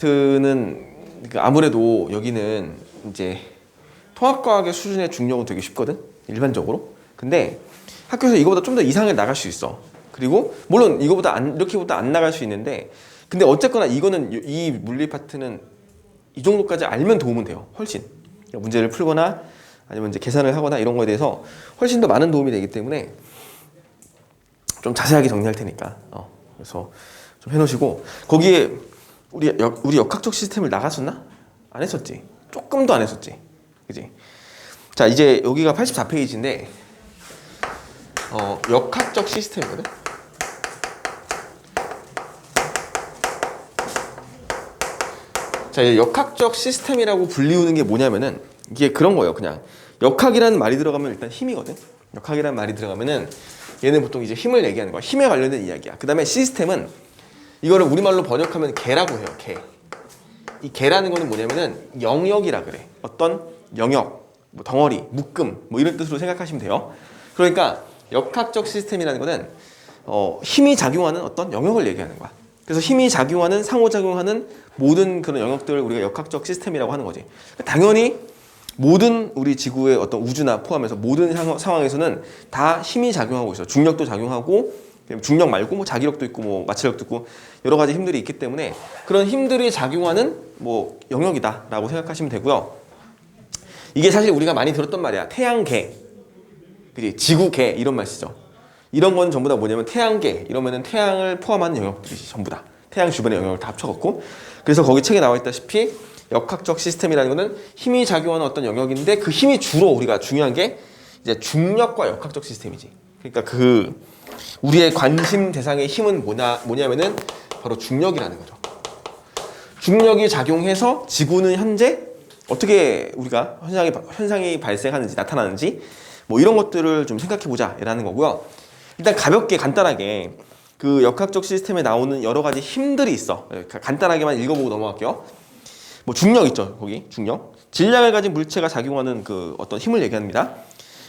는 아무래도 여기는 이제 통합과학의 수준의 중력은 되게 쉽거든, 일반적으로. 근데 학교에서 이거보다 좀 더 이상을 나갈 수 있어. 그리고 물론 이거보다 이렇게보다 안 나갈 수 있는데, 근데 어쨌거나 이거는, 이 물리 파트는 이 정도까지 알면 도움은 돼요. 훨씬 문제를 풀거나 아니면 이제 계산을 하거나 이런 거에 대해서 훨씬 더 많은 도움이 되기 때문에 좀 자세하게 정리할 테니까 그래서 좀 해놓으시고, 거기에 우리 역학적 시스템을 나갔었나? 안 했었지. 조금도 안 했었지. 그지? 자, 이제 여기가 84페이지인데 역학적 시스템이거든. 자, 이제 역학적 시스템이라고 불리우는 게 뭐냐면은 이게 그런 거예요. 그냥 역학이라는 말이 들어가면 일단 힘이거든. 역학이라는 말이 들어가면은 얘는 보통 이제 힘을 얘기하는 거야. 힘에 관련된 이야기야. 그 다음에 시스템은 이거를 우리말로 번역하면 개라고 해요. 개. 이 개라는 거는 뭐냐면은 영역이라 그래. 어떤 영역, 뭐 덩어리, 묶음, 뭐 이런 뜻으로 생각하시면 돼요. 그러니까 역학적 시스템이라는 거는 힘이 작용하는 어떤 영역을 얘기하는 거야. 그래서 힘이 작용하는, 상호작용하는 모든 그런 영역들을 우리가 역학적 시스템이라고 하는 거지. 당연히 모든 우리 지구의 어떤 우주나 포함해서 모든 상황에서는 다 힘이 작용하고 있어. 중력도 작용하고, 중력 말고 뭐 자기력도 있고 뭐 마찰력도 있고 여러 가지 힘들이 있기 때문에 그런 힘들이 작용하는 뭐 영역이다라고 생각하시면 되고요. 이게 사실 우리가 많이 들었던 말이야. 태양계, 그지? 지구계 이런 말 쓰죠. 이런 건 전부 다 뭐냐면 태양계 이러면은 태양을 포함하는 영역들이지. 전부 다 태양 주변의 영역을 다 합쳐갖고. 그래서 거기 책에 나와 있다시피 역학적 시스템이라는 거는 힘이 작용하는 어떤 영역인데, 그 힘이 주로 우리가 중요한 게 이제 중력과 역학적 시스템이지. 그러니까 그 우리의 관심 대상의 힘은 뭐냐면은 바로 중력이라는 거죠. 중력이 작용해서 지구는 현재 어떻게 우리가 현상이 발생하는지, 나타나는지 뭐 이런 것들을 좀 생각해 보자 라는 거고요. 일단 가볍게 간단하게 그 역학적 시스템에 나오는 여러 가지 힘들이 있어. 간단하게만 읽어보고 넘어갈게요. 뭐 중력 있죠. 거기 중력. 질량을 가진 물체가 작용하는 그 어떤 힘을 얘기합니다.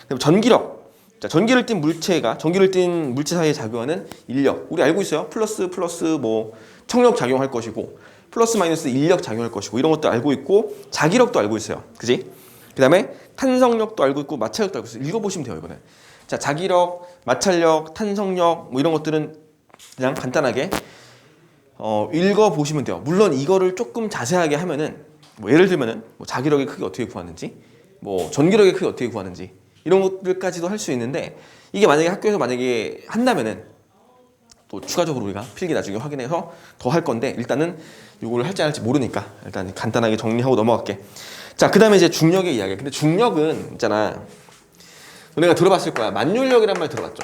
그다음에 전기력. 자, 전기를 띤 물체 사이에 작용하는 인력. 우리 알고 있어요. 플러스 뭐 청력 작용할 것이고, 플러스 마이너스 인력 작용할 것이고, 이런 것도 알고 있고, 자기력도 알고 있어요. 그지? 그다음에 탄성력도 알고 있고, 마찰력도 알고 있어요. 읽어보시면 돼요, 이거는. 자, 자기력, 마찰력, 탄성력 뭐 이런 것들은 그냥 간단하게 읽어보시면 돼요. 물론 이거를 조금 자세하게 하면은 뭐 예를 들면은 뭐 자기력의 크기 어떻게 구하는지, 뭐 전기력의 크기 어떻게 구하는지 이런 것들까지도 할 수 있는데, 이게 만약에 학교에서 만약에 한다면은 또 추가적으로 우리가 필기 나중에 확인해서 더 할 건데, 일단은 이걸 할지 안 할지 모르니까 일단 간단하게 정리하고 넘어갈게. 자, 그 다음에 이제 중력의 이야기. 근데 중력은 있잖아, 우리가 들어봤을 거야. 만율력이란 말 들어봤죠?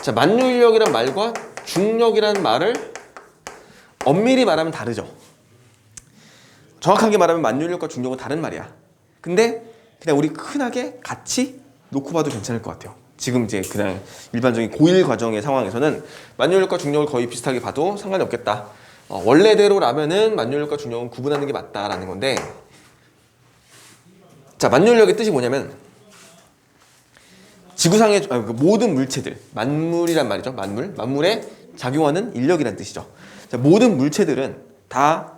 자, 만율력이란 말과 중력이라는 말을 엄밀히 말하면 다르죠. 정확하게 말하면 만율력과 중력은 다른 말이야. 근데 그냥 우리 흔하게 같이 놓고 봐도 괜찮을 것 같아요. 지금 이제 그냥 일반적인 고1 과정의 상황에서는 만율력과 중력을 거의 비슷하게 봐도 상관이 없겠다. 원래대로라면은 만율력과 중력은 구분하는 게 맞다라는 건데, 자, 만율력의 뜻이 뭐냐면 지구상의 모든 물체들, 만물이란 말이죠. 만물에 작용하는 인력이란 뜻이죠. 자, 모든 물체들은 다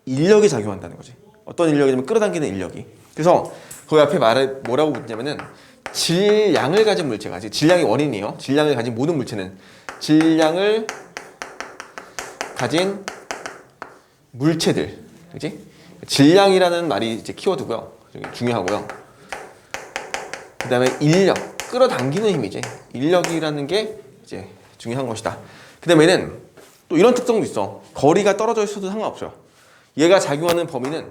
인력이 작용한다는 거지. 어떤 인력이냐면 끌어당기는 인력이. 그래서 거기 앞에 말에 뭐라고 붙냐면은 질량을 가진 물체가, 질량이 원인이에요. 질량을 가진 모든 물체는 질량을 가진 물체들, 그렇지? 질량이라는 말이 이제 키워드고요. 중요하고요. 그 다음에 인력, 끌어당기는 힘이지. 인력이라는 게 이제 중요한 것이다. 그 다음에는 또 이런 특성도 있어. 거리가 떨어져 있어도 상관없어요. 얘가 작용하는 범위는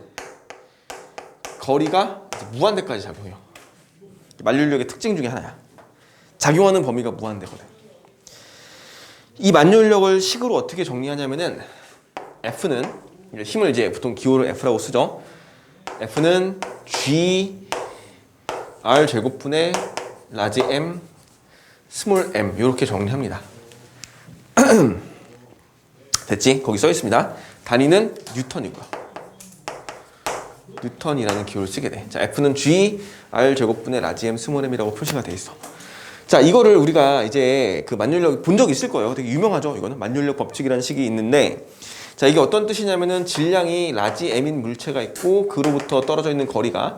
거리가 무한대까지 작용해요. 만율력의 특징 중에 하나야. 작용하는 범위가 무한대거든. 이 만율력을 식으로 어떻게 정리하냐면은 F는 힘을 이제 보통 기호를 F라고 쓰죠. F는 G R 제곱분의 라지 M 스몰 m 이렇게 정리합니다. 됐지? 거기 써 있습니다. 단위는 뉴턴이고요. 뉴턴이라는 기호를 쓰게 돼. 자, F는 G R 제곱분의 라지 M 스몰 m이라고 표시가 돼 있어. 자, 이거를 우리가 이제 그 만율력 본 적 있을 거예요. 되게 유명하죠. 이거는 만율력 법칙이라는 식이 있는데, 자, 이게 어떤 뜻이냐면은 질량이 라지 m인 물체가 있고 그로부터 떨어져 있는 거리가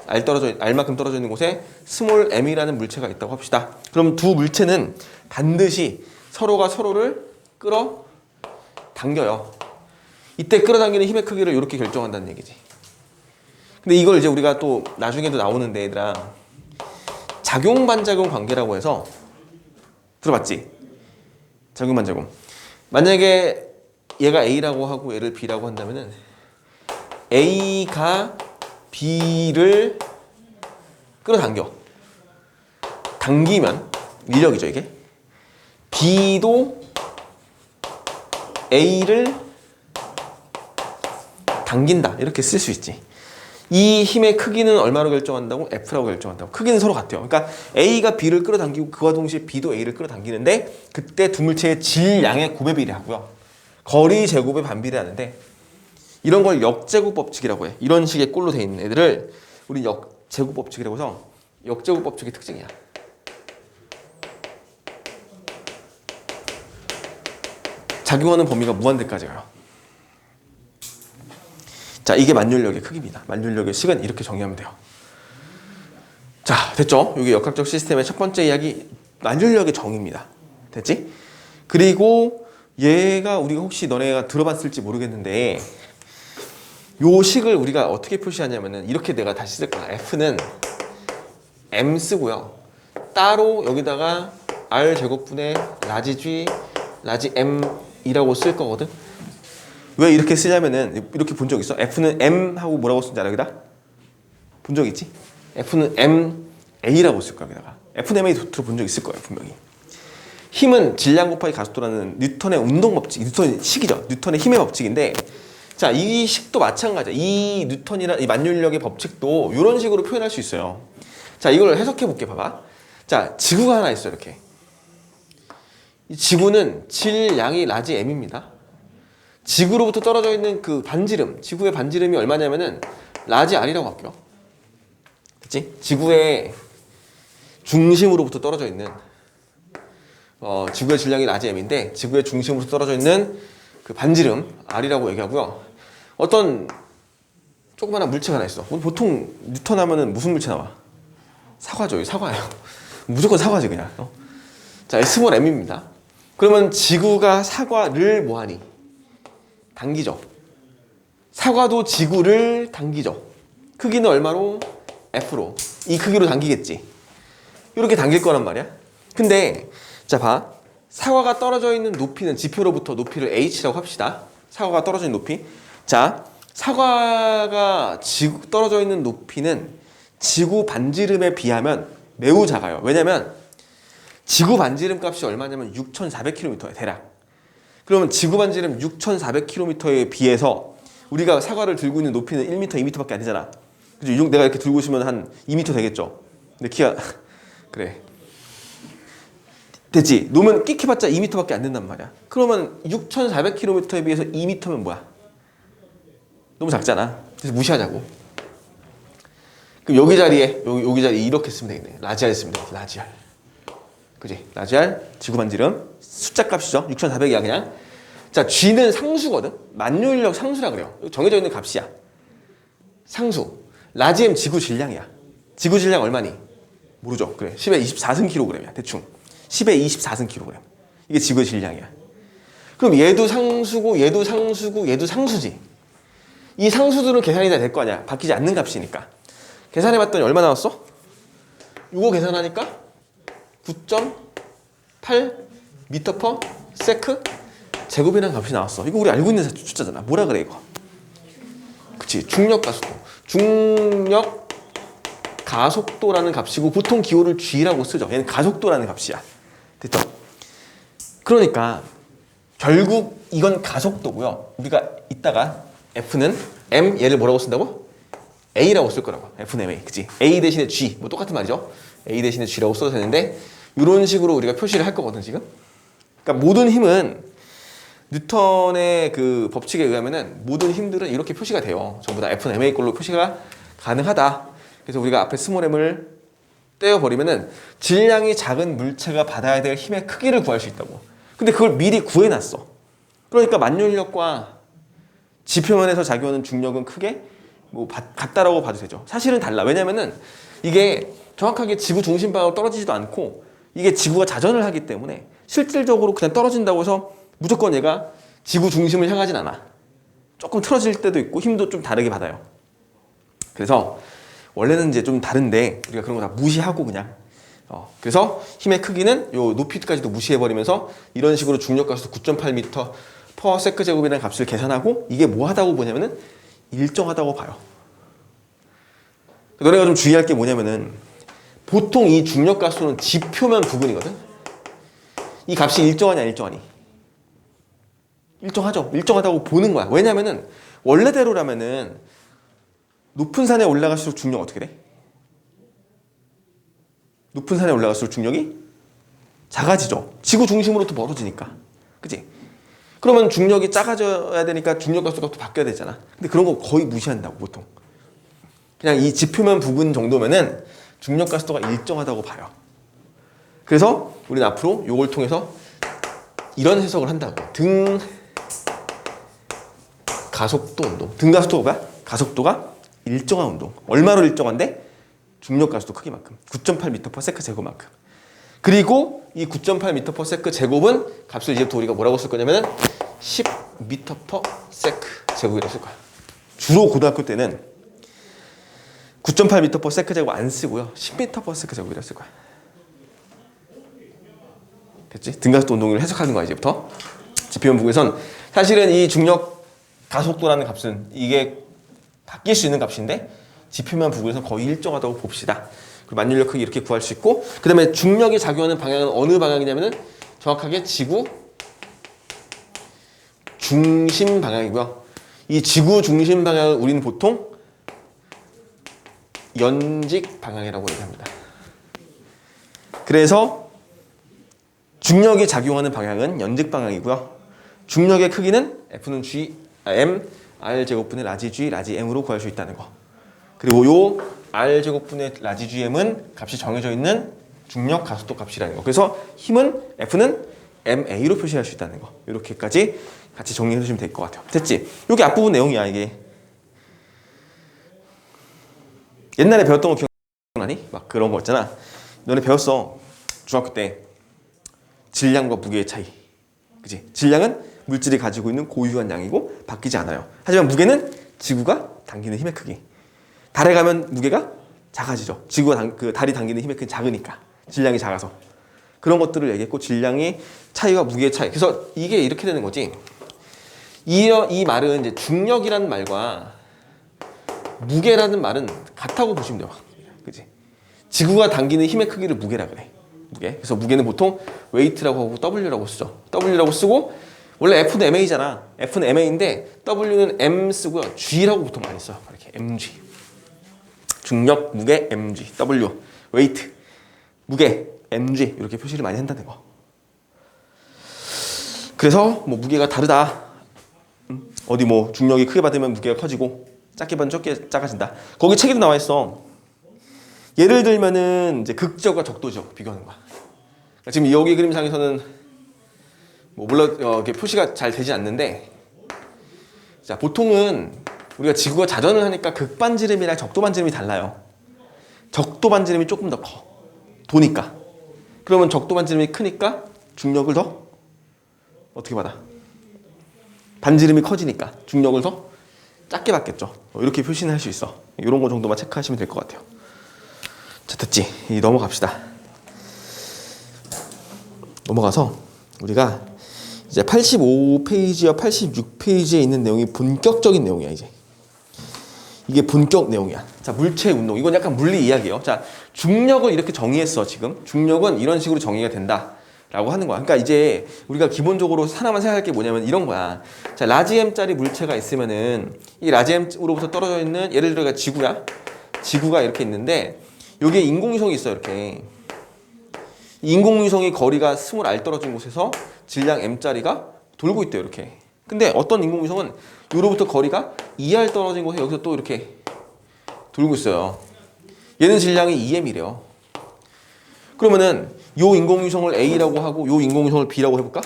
R만큼 떨어져 있는 곳에 스몰 m이라는 물체가 있다고 합시다. 그럼 두 물체는 반드시 서로가 서로를 끌어 당겨요. 이때 끌어당기는 힘의 크기를 이렇게 결정한다는 얘기지. 근데 이걸 이제 우리가 또 나중에도 나오는데 얘들아, 작용-반작용 관계라고 해서 들어봤지? 작용-반작용. 만약에 얘가 A라고 하고 얘를 B라고 한다면은 A가 B를 끌어당겨. 당기면 인력이죠, 이게. B도 A를 당긴다. 이렇게 쓸 수 있지. 이 힘의 크기는 얼마로 결정한다고? F라고 결정한다고. 크기는 서로 같아요. 그러니까 A가 B를 끌어당기고 그와 동시에 B도 A를 끌어당기는데 그때 두 물체의 질량의 곱에 비례하고요. 거리 제곱에 반비례하는데 이런 걸 역제곱 법칙이라고 해. 이런 식의 꼴로 돼 있는 애들을 우리 역제곱 법칙이라고 해서 역제곱 법칙의 특징이야. 작용하는 범위가 무한대까지 가요. 자, 이게 만율력의 크기입니다. 만율력의 식은 이렇게 정의하면 돼요. 자, 됐죠? 이게 역학적 시스템의 첫 번째 이야기, 만율력의 정의입니다. 됐지? 그리고 얘가 우리가 혹시 너네가 들어봤을지 모르겠는데 요 식을 우리가 어떻게 표시하냐면은 이렇게 내가 다시 쓸 거야. F는 M 쓰고요. 따로 여기다가 R 제곱분의 라지 G, 라지 M이라고 쓸 거거든. 왜 이렇게 쓰냐면은 이렇게 본 적 있어? F는 M 하고 뭐라고 쓰는지 알아? 여기다? 본 적 있지? F는 M, A라고 쓸 거야 여기다가. F는 MA 들어본 적 있을 거예요 분명히. 힘은 질량 곱하기 가속도라는 뉴턴의 운동 법칙, 뉴턴의 식이죠. 뉴턴의 힘의 법칙인데, 자, 이 식도 마찬가지야. 이 뉴턴이나 이 만율력의 법칙도 이런 식으로 표현할 수 있어요. 자, 이걸 해석해 볼게. 봐봐. 자, 지구가 하나 있어 이렇게. 이 지구는 질량이 라지 m입니다. 지구로부터 떨어져 있는 그 반지름, 지구의 반지름이 얼마냐면은 라지 r이라고 할게요. 됐지? 지구의 중심으로부터 떨어져 있는 지구의 질량이 라지 m인데 지구의 중심으로부터 떨어져 있는 그 반지름 r이라고 얘기하고요. 어떤 조그마한 물체가 하나 있어. 보통 뉴턴 하면은 무슨 물체 나와? 사과죠. 여기 사과예요. 무조건 사과지 그냥. 자, 스몰 m입니다. 그러면 지구가 사과를 뭐하니? 당기죠. 사과도 지구를 당기죠. 크기는 얼마로? F로. 이 크기로 당기겠지. 이렇게 당길 거란 말이야. 근데 자, 봐. 사과가 떨어져 있는 높이는 지표로부터 높이를 H라고 합시다. 사과가 떨어져 있는 높이. 자, 사과가 떨어져 있는 높이는 지구 반지름에 비하면 매우 작아요. 왜냐면 지구 반지름 값이 얼마냐면 6,400km야 대략. 그러면 지구 반지름 6,400km에 비해서 우리가 사과를 들고 있는 높이는 1m, 2m밖에 안 되잖아. 그죠? 내가 이렇게 들고 있으면 한 2m 되겠죠. 근데 키가 그래. 됐지? 놓으면 끼키봤자 2m밖에 안 된단 말이야. 그러면 6,400km에 비해서 2m면 뭐야? 너무 작잖아. 그래서 무시하자고. 그럼 여기 자리에 여기 자리에 이렇게 쓰면 되겠네. 라지알 쓰면 돼. 라지알. 그지? 라지알 지구 반지름 숫자 값이죠. 6,400이야 그냥. 자, G는 상수거든. 만율력 상수라 그래요. 정해져 있는 값이야. 상수. 라지 M 지구 질량이야. 지구 질량 얼마니? 모르죠. 그래. 10의 24승 kg이야. 대충. 10의 24승 kg. 이게 지구의 질량이야. 그럼 얘도 상수고 얘도 상수고 얘도 상수지. 이 상수들은 계산이 다 될 거 아니야. 바뀌지 않는 값이니까. 계산해봤더니 얼마 나왔어? 이거 계산하니까 9.8 미터 퍼 세크 제곱이라는 값이 나왔어. 이거 우리 알고 있는 숫자잖아. 뭐라 그래 이거? 그치, 중력 가속도. 중력 가속도라는 값이고 보통 기호를 G라고 쓰죠. 얘는 가속도라는 값이야. 됐죠? 그러니까 결국 이건 가속도고요. 우리가 이따가 F는 M 얘를 뭐라고 쓴다고? A라고 쓸 거라고. F는 MA. 그치? A 대신에 G. 뭐 똑같은 말이죠. A 대신에 G라고 써도 되는데 이런 식으로 우리가 표시를 할 거거든 지금. 그러니까 모든 힘은 뉴턴의 그 법칙에 의하면은 모든 힘들은 이렇게 표시가 돼요. 전부 다 F는 MA 꼴로 표시가 가능하다. 그래서 우리가 앞에 스몰 m을 떼어버리면은 질량이 작은 물체가 받아야 될 힘의 크기를 구할 수 있다고. 근데 그걸 미리 구해놨어. 그러니까 만유인력과 지표면에서 작용하는 중력은 크게 뭐 같다라고 봐도 되죠. 사실은 달라. 왜냐면은 이게 정확하게 지구 중심 방향으로 떨어지지도 않고 이게 지구가 자전을 하기 때문에 실질적으로 그냥 떨어진다고 해서 무조건 얘가 지구 중심을 향하진 않아. 조금 틀어질 때도 있고 힘도 좀 다르게 받아요. 그래서 원래는 이제 좀 다른데 우리가 그런 거 다 무시하고 그냥 그래서 힘의 크기는 요 높이까지도 무시해버리면서 이런 식으로 중력 가속 9.8m per 세크 제곱이라는 값을 계산하고 이게 뭐 하다고 보냐면은 일정하다고 봐요. 너네가 좀 주의할 게 뭐냐면은 보통 이 중력 가속은 지표면 부분이거든. 이 값이 일정하냐 안 일정하니? 일정하죠. 일정하다고 보는 거야. 왜냐면은 원래대로라면은 높은 산에 올라갈수록 중력 어떻게 돼? 높은 산에 올라갈수록 중력이 작아지죠. 지구 중심으로 또 멀어지니까. 그치? 그러면 중력이 작아져야 되니까 중력 가속도 바뀌어야 되잖아. 근데 그런 거 거의 무시한다고 보통. 그냥 이 지표면 부분 정도면은 중력 가속도가 일정하다고 봐요. 그래서 우리는 앞으로 이걸 통해서 이런 해석을 한다고. 등 가속도 운동. 등 가속도가 뭐야? 가속도가 일정한 운동. 얼마로 일정한데? 중력 가속도 크기만큼. 9.8m per 세크 제곱만큼. 그리고 이 9.8m per 세크 제곱은 값을 이제부터 우리가 뭐라고 쓸 거냐면은 10m per 세크 제곱이라고 쓸 거야. 주로 고등학교 때는 9.8m per 세크 제곱 안 쓰고요. 10m per 세크 제곱이라고 쓸 거야. 됐지? 등가속도 운동을 해석하는 거야 이제부터. 지표면 부분에선 사실은 이 중력 가속도라는 값은 이게 바뀔 수 있는 값인데 지표면 부분에서 거의 일정하다고 봅시다. 그리고 만유인력 크기 이렇게 구할 수 있고 그 다음에 중력이 작용하는 방향은 어느 방향이냐면은 정확하게 지구 중심 방향이고요. 이 지구 중심 방향을 우리는 보통 연직 방향이라고 얘기합니다. 그래서 중력이 작용하는 방향은 연직 방향이고요. 중력의 크기는 F는 M R 제곱분의 라지 G 라지 M으로 구할 수 있다는 거. 그리고 요 R 제곱분의 라지 GM은 값이 정해져 있는 중력 가속도 값이라는 거. 그래서 힘은 F는 MA로 표시할 수 있다는 거. 이렇게까지 같이 정리해 주시면 될 것 같아요. 됐지? 여기 앞부분 내용이야 이게. 옛날에 배웠던 거 기억나니? 막 그런 거 있잖아. 너네 배웠어. 중학교 때. 질량과 무게의 차이. 그치? 질량은 물질이 가지고 있는 고유한 양이고 바뀌지 않아요. 하지만 무게는 지구가 당기는 힘의 크기. 달에 가면 무게가 작아지죠. 지구가 달이 당기는 힘의 크기는 작으니까. 질량이 작아서. 그런 것들을 얘기했고 질량의 차이와 무게의 차이. 그래서 이게 이렇게 되는 거지. 이 말은 이제 중력이라는 말과 무게라는 말은 같다고 보시면 돼요. 그치? 지구가 당기는 힘의 크기를 무게라 그래. 무게. 그래서 무게는 보통 weight라고 하고 W라고 쓰죠. W라고 쓰고 원래 F는 MA잖아. F는 MA인데 W는 M 쓰고요. G라고 보통 많이 써요. 이렇게 mg. 중력, 무게, mg. W. weight. 무게, mg. 이렇게 표시를 많이 한다는 거. 그래서 뭐 무게가 다르다. 어디 뭐 중력이 크게 받으면 무게가 커지고 작게 받으면 적게 작아진다. 거기 책에도 나와 있어. 예를 들면은 이제 극적과 적도적 비교하는 거야. 그러니까 지금 여기 그림상에서는 뭐 물론 이렇게 표시가 잘 되지 않는데, 자 보통은 우리가 지구가 자전을 하니까 극반지름이랑 적도반지름이 달라요. 적도반지름이 조금 더 커. 도니까. 그러면 적도반지름이 크니까 중력을 더 어떻게 받아? 반지름이 커지니까 중력을 더 작게 받겠죠. 이렇게 표시는 할 수 있어. 이런 거 정도만 체크하시면 될 것 같아요. 자, 됐지? 넘어갑시다. 넘어가서 우리가 이제 85페이지와 86페이지에 있는 내용이 본격적인 내용이야, 이제. 이게 본격 내용이야. 자, 물체 운동. 이건 약간 물리 이야기예요. 자, 중력을 이렇게 정의했어, 지금. 중력은 이런 식으로 정의가 된다. 라고 하는 거야. 그러니까 이제 우리가 기본적으로 하나만 생각할 게 뭐냐면 이런 거야. 자, 라지 M짜리 물체가 있으면은 이 라지 M으로부터 떨어져 있는, 예를 들어 지구야. 지구가 이렇게 있는데 여기에 인공위성이 있어, 이렇게. 인공위성이 거리가 20R 떨어진 곳에서 질량 M짜리가 돌고 있대요, 이렇게. 근데 어떤 인공위성은 요로부터 거리가 2R 떨어진 곳에 여기서 또 이렇게 돌고 있어요. 얘는 질량이 2M이래요. 그러면은 요 인공위성을 A라고 하고 요 인공위성을 B라고 해볼까?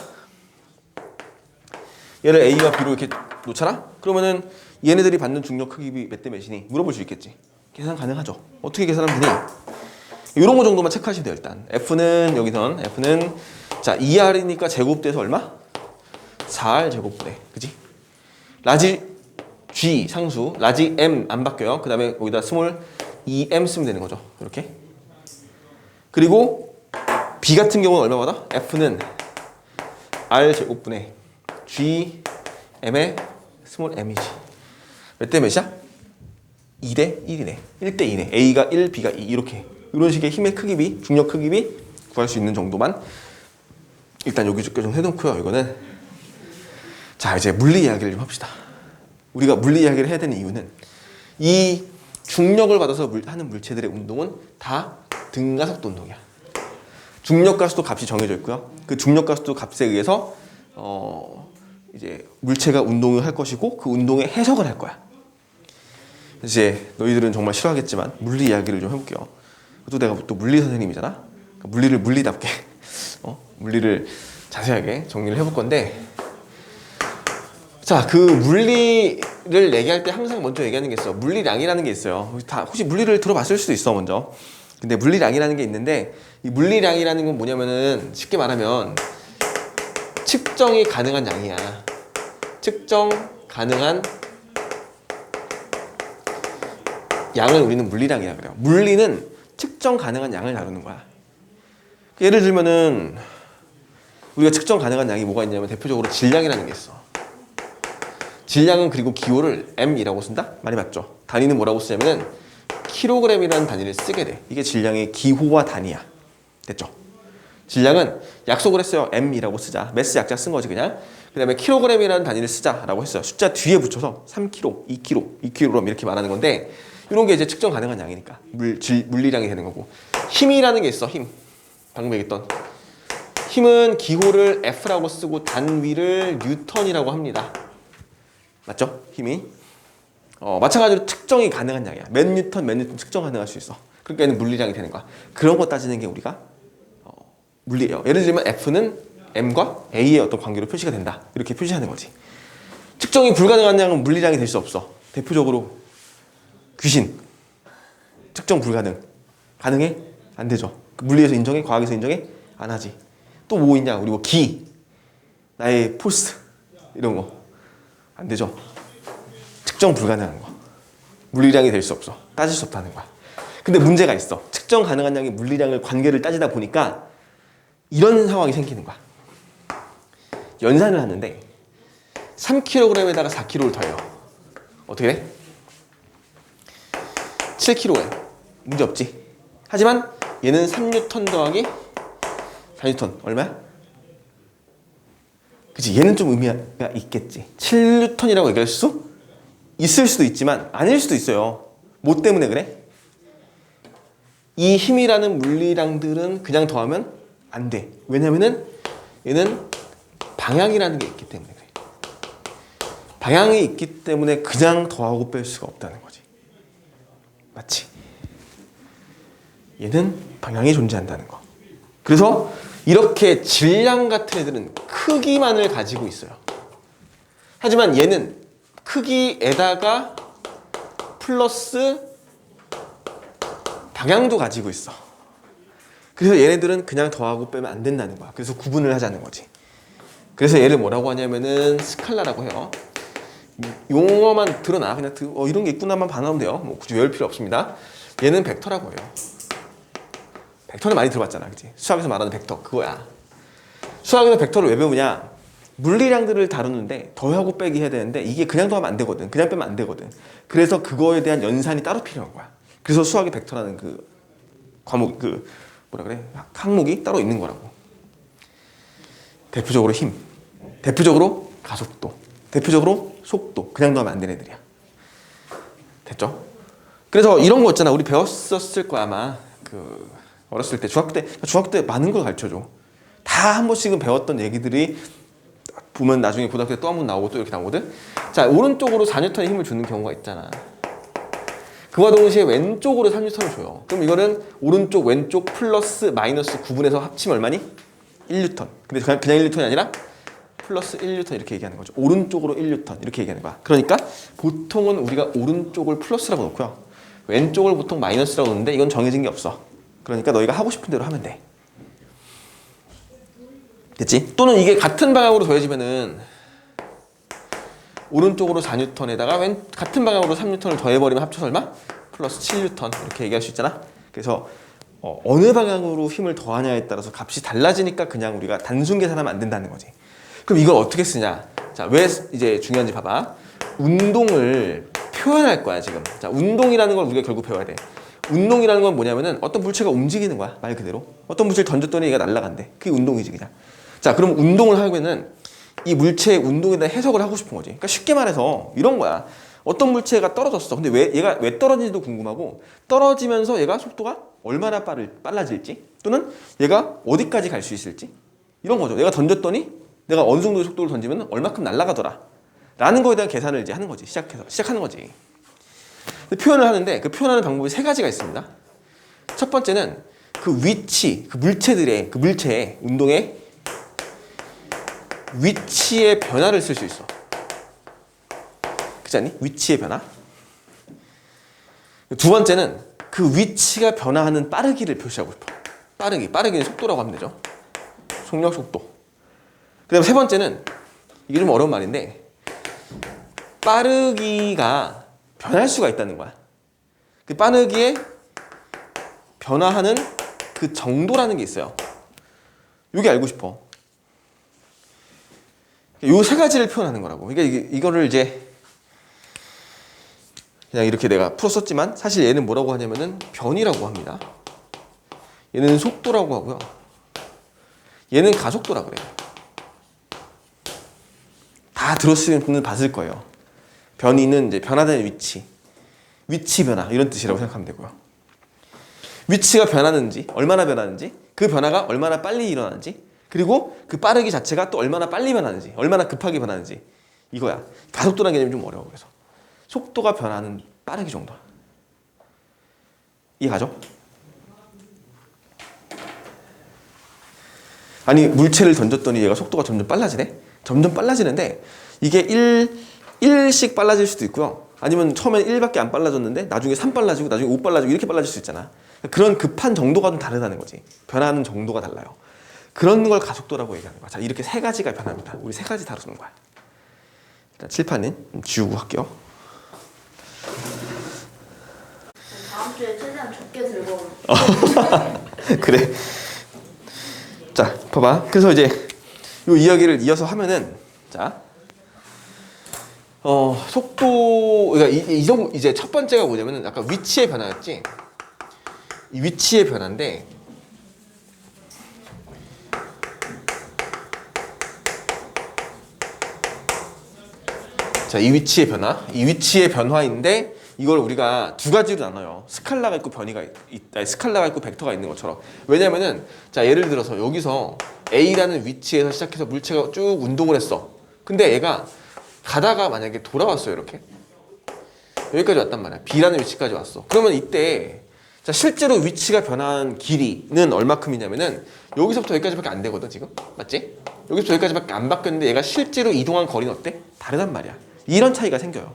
얘를 A와 B로 이렇게 놓잖아? 그러면은 얘네들이 받는 중력 크기 몇 대 몇이니? 물어볼 수 있겠지. 계산 가능하죠. 어떻게 계산하면 되니? 이런 거 정도만 체크하시면 돼요. 일단 F는 여기선 F는 자 2R이니까 제곱돼서 얼마? 4R 제곱분의 그지? 라지 G 상수 라지 M 안 바뀌어요. 그 다음에 여기다 스몰 2M 쓰면 되는 거죠. 이렇게. 그리고 B 같은 경우는 얼마 받아? F는 R 제곱분의 G M의 스몰 M이지. 몇 대 몇이야? 2대 1이네. 1대 2네. A가 1, B가 2 이렇게. 이런 식의 힘의 크기비, 중력 크기비 구할 수 있는 정도만 일단 여기 좀 해놓고요. 이거는 자 이제 물리 이야기를 좀 합시다. 우리가 물리 이야기를 해야 되는 이유는 이 중력을 받아서 하는 물체들의 운동은 다 등가속도 운동이야. 중력 가속도 값이 정해져 있고요. 그 중력 가속도 값에 의해서 이제 물체가 운동을 할 것이고 그 운동의 해석을 할 거야. 이제 너희들은 정말 싫어하겠지만 물리 이야기를 좀 해볼게요. 또 내가 또 물리 선생님이잖아. 그러니까 물리를 물리답게 물리를 자세하게 정리를 해볼 건데 자, 그 물리를 얘기할 때 항상 먼저 얘기하는 게 있어. 물리량이라는 게 있어요. 다 혹시 물리를 들어봤을 수도 있어 먼저. 근데 물리량이라는 게 있는데 이 물리량이라는 건 뭐냐면은 쉽게 말하면 측정이 가능한 양이야. 측정 가능한 양을 우리는 물리량이라 그래요. 물리는 측정 가능한 양을 다루는 거야. 예를 들면은 우리가 측정 가능한 양이 뭐가 있냐면 대표적으로 질량이라는 게 있어. 질량은 그리고 기호를 M이라고 쓴다? 말이 맞죠? 단위는 뭐라고 쓰냐면은 킬로그램이라는 단위를 쓰게 돼. 이게 질량의 기호와 단위야. 됐죠? 질량은 약속을 했어요. M이라고 쓰자. 매스 약자 쓴 거지 그냥. 그 다음에 킬로그램이라는 단위를 쓰자라고 했어요. 숫자 뒤에 붙여서 3kg, 2kg, 2kg 이렇게 말하는 건데 이런 게 이제 측정 가능한 양이니까 물리량이 되는 거고 힘이라는 게 있어. 힘. 방금 얘기했던 힘은 기호를 F라고 쓰고 단위를 뉴턴이라고 합니다. 맞죠? 힘이 마찬가지로 측정이 가능한 양이야. 몇 뉴턴 측정 가능할 수 있어. 그러니까 얘는 물리량이 되는 거야. 그런 거 따지는 게 우리가 물리예요. 예를 들면 F는 M과 A의 어떤 관계로 표시가 된다. 이렇게 표시하는 거지. 측정이 불가능한 양은 물리량이 될 수 없어. 대표적으로 귀신. 측정 불가능. 가능해? 안 되죠. 물리에서 인정해? 과학에서 인정해? 안 하지. 또 뭐 있냐? 우리 뭐 기, 나의 포스 이런 거 안 되죠. 측정 불가능한 거. 물리량이 될 수 없어. 따질 수 없다는 거야. 근데 문제가 있어. 측정 가능한 양의 물리량을 관계를 따지다 보니까 이런 상황이 생기는 거야. 연산을 하는데 3kg에다가 4kg를 더해요. 어떻게 돼? 7kg. 문제 없지. 하지만 얘는 3N 더하기 4N 얼마야? 그치, 얘는 좀 의미가 있겠지. 7N이라고 얘기할 수 있을 수도 있지만 아닐 수도 있어요. 뭐 때문에 그래? 이 힘이라는 물리량들은 그냥 더하면 안 돼. 왜냐면은 얘는 방향이라는 게 있기 때문에 그래. 방향이 있기 때문에 그냥 더하고 뺄 수가 없다는 거지. 맞지? 얘는 방향이 존재한다는 거. 그래서 이렇게 질량 같은 애들은 크기만을 가지고 있어요. 하지만 얘는 크기에다가 플러스 방향도 가지고 있어. 그래서 얘네들은 그냥 더하고 빼면 안 된다는 거야. 그래서 구분을 하자는 거지. 그래서 얘를 뭐라고 하냐면은 스칼라라고 해요. 용어만 드러나. 그냥 이런 게 있구나만 반하면 돼요. 뭐 굳이 외울 필요 없습니다. 얘는 벡터라고 해요. 벡터는 많이 들어봤잖아. 그치? 수학에서 말하는 벡터 그거야. 수학에서 벡터를 왜 배우냐? 물리량들을 다루는데 더하고 빼기 해야 되는데 이게 그냥 더하면 안 되거든. 그냥 빼면 안 되거든. 그래서 그거에 대한 연산이 따로 필요한 거야. 그래서 수학의 벡터라는 그 과목 뭐라 그래? 항목이 따로 있는 거라고. 대표적으로 힘, 대표적으로 가속도, 대표적으로 속도. 그냥 더하면 안 되는 애들이야. 됐죠? 그래서 이런 거 있잖아. 우리 배웠었을 거야 아마. 어렸을 때 중학교 때 많은 걸 가르쳐줘. 다 한 번씩은 배웠던 얘기들이 보면 나중에 고등학교 때 또 한 번 나오고 또 이렇게 나오거든. 자, 오른쪽으로 4N의 힘을 주는 경우가 있잖아. 그와 동시에 왼쪽으로 3N을 줘요. 그럼 이거는 오른쪽 왼쪽 플러스 마이너스 구분해서 합치면 얼마니? 1N. 근데 그냥 1N이 아니라 플러스 1N 이렇게 얘기하는 거죠. 오른쪽으로 1N 이렇게 얘기하는 거야. 그러니까 보통은 우리가 오른쪽을 플러스라고 놓고요. 왼쪽을 보통 마이너스라고 놓는데 이건 정해진 게 없어. 그러니까 너희가 하고 싶은 대로 하면 돼. 됐지? 또는 이게 같은 방향으로 더해지면은 오른쪽으로 4N에다가 같은 방향으로 3N을 더해버리면 합쳐서 얼마? 플러스 7N 이렇게 얘기할 수 있잖아. 그래서 어느 방향으로 힘을 더하냐에 따라서 값이 달라지니까 그냥 우리가 단순 계산하면 안 된다는 거지. 그럼 이걸 어떻게 쓰냐? 자, 왜 이제 중요한지 봐봐. 운동을 표현할 거야 지금. 자, 운동이라는 걸 우리가 결국 배워야 돼. 운동이라는 건 뭐냐면은 어떤 물체가 움직이는 거야, 말 그대로. 어떤 물체를 던졌더니 얘가 날아간대. 그게 운동이지 그냥. 자, 그럼 운동을 하면은 이 물체의 운동에 대한 해석을 하고 싶은 거지. 그러니까 쉽게 말해서 이런 거야. 어떤 물체가 떨어졌어. 근데 얘가 왜 떨어지는지도 궁금하고, 떨어지면서 얘가 속도가 얼마나 빨라질지, 또는 얘가 어디까지 갈 수 있을지, 이런 거죠. 내가 던졌더니 내가 어느 정도의 속도를 던지면 얼마큼 날아가더라 라는 거에 대한 계산을 이제 하는 거지. 시작하는 거지. 표현을 하는데 그 표현하는 방법이 세 가지가 있습니다. 첫 번째는 그 위치, 그 물체의 운동의 위치의 변화를 쓸 수 있어. 그렇지 않니? 위치의 변화. 두 번째는 그 위치가 변화하는 빠르기를 표시하고 싶어. 빠르기는 속도라고 하면 되죠. 속력, 속도. 그 다음에 세 번째는, 이게 좀 어려운 말인데, 빠르기가 변할 수가 있다는 거야. 그 빠르기에 변화하는 그 정도라는 게 있어요. 이게 알고 싶어. 요 세 가지를 표현하는 거라고. 그러니까 이거를 이제 그냥 이렇게 내가 풀었었지만 사실 얘는 뭐라고 하냐면은 변이라고 합니다. 얘는 속도라고 하고요. 얘는 가속도라 그래요. 다 들었으면 분은 봤을 거예요. 변이는 이제 변화되는 위치 변화 이런 뜻이라고 생각하면 되고요. 위치가 변하는지, 얼마나 변하는지, 그 변화가 얼마나 빨리 일어나는지, 그리고 그 빠르기 자체가 또 얼마나 빨리 변하는지, 얼마나 급하게 변하는지, 이거야. 가속도라는 개념이 좀 어려워. 그래서 속도가 변하는 빠르기 정도. 이해가죠? 아니, 물체를 던졌더니 얘가 속도가 점점 빨라지네? 점점 빨라지는데 이게 1씩 빨라질 수도 있고요. 아니면 처음엔 1밖에 안 빨라졌는데 나중에 3 빨라지고 나중에 5 빨라지고 이렇게 빨라질 수 있잖아. 그런 급한 정도가 좀 다르다는 거지. 변하는 정도가 달라요. 그런 걸 가속도라고 얘기하는 거야. 자, 이렇게 세 가지가 변합니다. 우리 세 가지 다루는 거야. 일단 칠판은 지우고 할게요. 다음 주에 최대한 적게 들고 올게요. 그래. 자, 봐봐. 그래서 이제 이 이야기를 이어서 하면은, 자, 속도, 그러니까 이제 첫 번째가 뭐냐면은 아까 위치의 변화였지. 이 위치의 변화인데, 자, 이 위치의 변화인데 이걸 우리가 두 가지로 나눠요. 스칼라가 있고 변이가 있다. 스칼라가 있고 벡터가 있는 것처럼. 왜냐면은, 자, 예를 들어서 여기서 A라는 위치에서 시작해서 물체가 쭉 운동을 했어. 근데 얘가 가다가 만약에 돌아왔어요. 이렇게 여기까지 왔단 말이야. B라는 위치까지 왔어. 그러면 이때, 자, 실제로 위치가 변한 길이는 얼마큼이냐면은 여기서부터 여기까지밖에 안 되거든 지금. 맞지? 여기서부터 여기까지밖에 안 바뀌었는데 얘가 실제로 이동한 거리는 어때? 다르단 말이야. 이런 차이가 생겨요.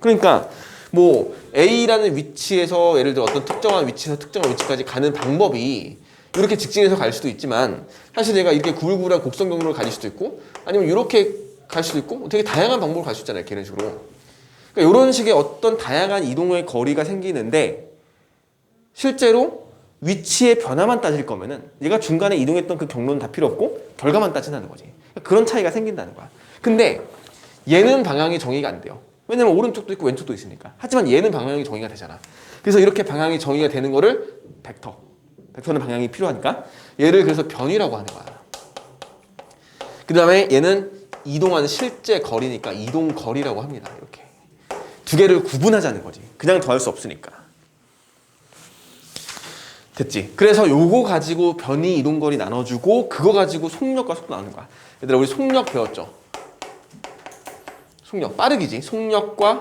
그러니까 뭐 A라는 위치에서 예를 들어 어떤 특정한 위치에서 특정한 위치까지 가는 방법이 이렇게 직진해서 갈 수도 있지만, 사실 얘가 이렇게 구불구불한 곡선 경로를 가질 수도 있고, 아니면 이렇게 갈 수도 있고, 되게 다양한 방법을 갈 수 있잖아요. 이런 식으로. 그러니까 이런 식의 어떤 다양한 이동의 거리가 생기는데, 실제로 위치의 변화만 따질 거면은 얘가 중간에 이동했던 그 경로는 다 필요 없고 결과만 따진다는 거지. 그러니까 그런 차이가 생긴다는 거야. 근데 얘는 방향이 정의가 안 돼요. 왜냐면 오른쪽도 있고 왼쪽도 있으니까. 하지만 얘는 방향이 정의가 되잖아. 그래서 이렇게 방향이 정의가 되는 거를 벡터는 방향이 필요하니까 얘를 그래서 변이라고 하는 거야. 그 다음에 얘는 이동하는 실제 거리니까 이동거리라고 합니다. 이렇게 두 개를 구분하자는 거지. 그냥 더할 수 없으니까. 됐지? 그래서 요거 가지고 변이, 이동거리 나눠주고, 그거 가지고 속력과 속도 나누는 거야. 얘들아, 우리 속력 배웠죠? 속력, 빠르기지. 속력과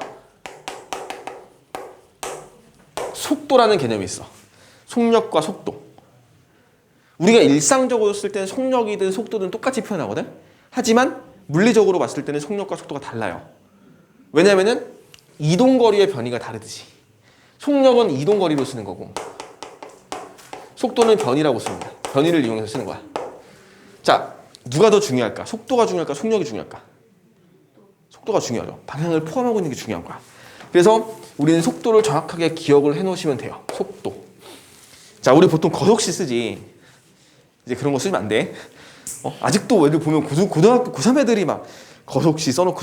속도라는 개념이 있어. 속력과 속도. 우리가 일상적으로 쓸 때는 속력이든 속도든 똑같이 표현하거든. 하지만 물리적으로 봤을 때는 속력과 속도가 달라요. 왜냐면은 이동거리의 변이가 다르듯이 속력은 이동거리로 쓰는 거고 속도는 변이라고 씁니다. 변이를 이용해서 쓰는 거야. 자, 누가 더 중요할까? 속도가 중요할까? 속력이 중요할까? 속도가 중요하죠. 방향을 포함하고 있는 게 중요한 거야. 그래서 우리는 속도를 정확하게 기억을 해놓으시면 돼요. 속도. 자, 우리 보통 거속시 쓰지. 이제 그런 거 쓰면 안 돼. 아직도 애들 보면 고등학교 고3 애들이 막 거속시 써놓고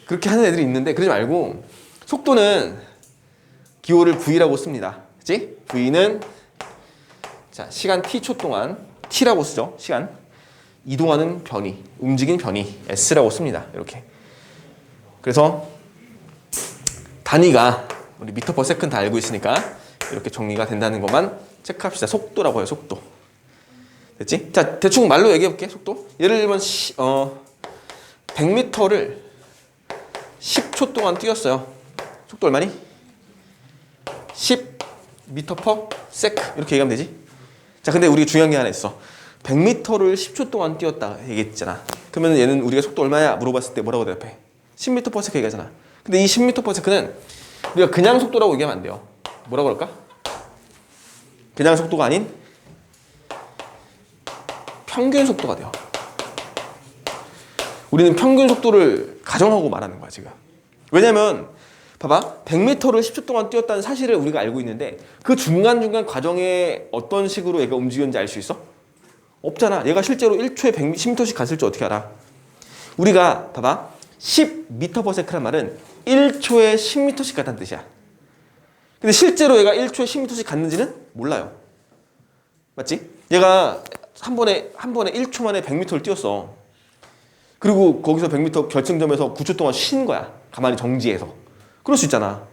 그렇게 하는 애들이 있는데 그러지 말고 속도는 기호를 V라고 씁니다. 그치? V는 자, 시간 T초 동안 T라고 쓰죠. 시간. 이동하는 변이, 움직이는 변이 S라고 씁니다. 이렇게. 그래서 단위가 우리 미터 퍼 세컨드 다 알고 있으니까 이렇게 정리가 된다는 것만 체크합시다. 속도라고 해요. 속도. 됐지? 자, 대충 말로 얘기해 볼게. 속도. 예를 들면 100m를 10초 동안 뛰었어요. 속도 얼마니? 10m per sec 이렇게 얘기하면 되지? 자, 근데 우리가 중요한 게 하나 있어. 100m를 10초 동안 뛰었다 얘기했잖아. 그러면 얘는 우리가 속도 얼마야? 물어봤을 때 뭐라고 대답해? 10m per sec 얘기하잖아. 근데 이 10m per sec는 우리가 그냥 속도라고 얘기하면 안 돼요. 뭐라고 할까? 그냥 속도가 아닌 평균 속도가 돼요. 우리는 평균 속도를 가정하고 말하는 거야, 지금. 왜냐면 봐봐. 100m를 10초 동안 뛰었다는 사실을 우리가 알고 있는데 그 중간중간 과정에 어떤 식으로 얘가 움직였는지 알 수 있어? 없잖아. 얘가 실제로 1초에 10m씩 갔을 줄 어떻게 알아? 우리가 봐봐. 10m per sec라는 말은 1초에 10m씩 갔다는 뜻이야. 근데 실제로 얘가 1초에 10m씩 갔는지는 몰라요. 맞지? 얘가 한 번에 1초 만에 100m를 뛰었어. 그리고 거기서 100m 결승점에서 9초 동안 쉰 거야. 가만히 정지해서. 그럴 수 있잖아.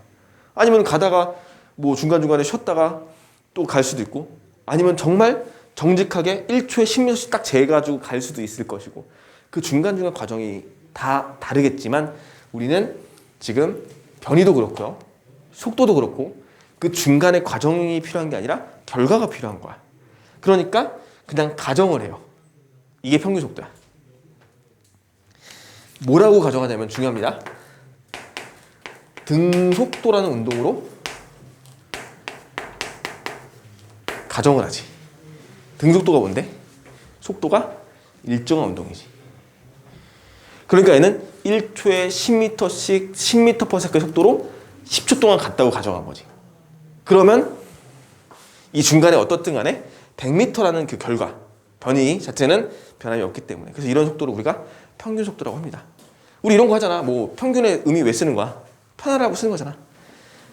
아니면 가다가 뭐 중간중간에 쉬었다가 또 갈 수도 있고 아니면 정말 정직하게 1초에 10m씩 딱 재가지고 갈 수도 있을 것이고 그 중간중간 과정이 다 다르겠지만 우리는 지금 변이도 그렇고요. 속도도 그렇고 그 중간에 과정이 필요한 게 아니라 결과가 필요한 거야. 그러니까 그냥 가정을 해요. 이게 평균 속도야. 뭐라고 가정하냐면 중요합니다. 등속도라는 운동으로 가정을 하지. 등속도가 뭔데? 속도가 일정한 운동이지. 그러니까 얘는 1초에 10m씩 10m per sec의 속도로 10초 동안 갔다고 가정한 거지. 그러면 이 중간에 어떻든 간에 100m라는 그 결과, 변이 자체는 변함이 없기 때문에 그래서 이런 속도를 우리가 평균 속도라고 합니다. 우리 이런 거 하잖아. 뭐 평균의 의미 왜 쓰는 거야? 편하라고 쓰는 거잖아.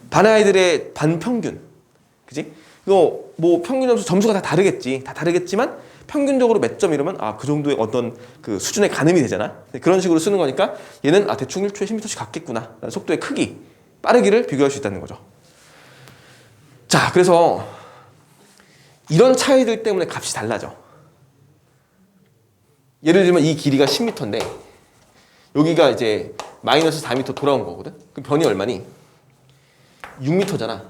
반 아이들의 반평균. 그지? 이거 뭐 평균 점수가 다 다르겠지. 다 다르겠지만 평균적으로 몇 점 이러면 그 정도의 어떤 그 수준의 가늠이 되잖아. 그런 식으로 쓰는 거니까 얘는 대충 1초에 10m씩 갔겠구나. 속도의 크기, 빠르기를 비교할 수 있다는 거죠. 자, 그래서 이런 차이들 때문에 값이 달라져. 예를 들면 이 길이가 10m인데 여기가 이제 마이너스 4m 돌아온 거거든. 그럼 변이 얼마니? 6m잖아.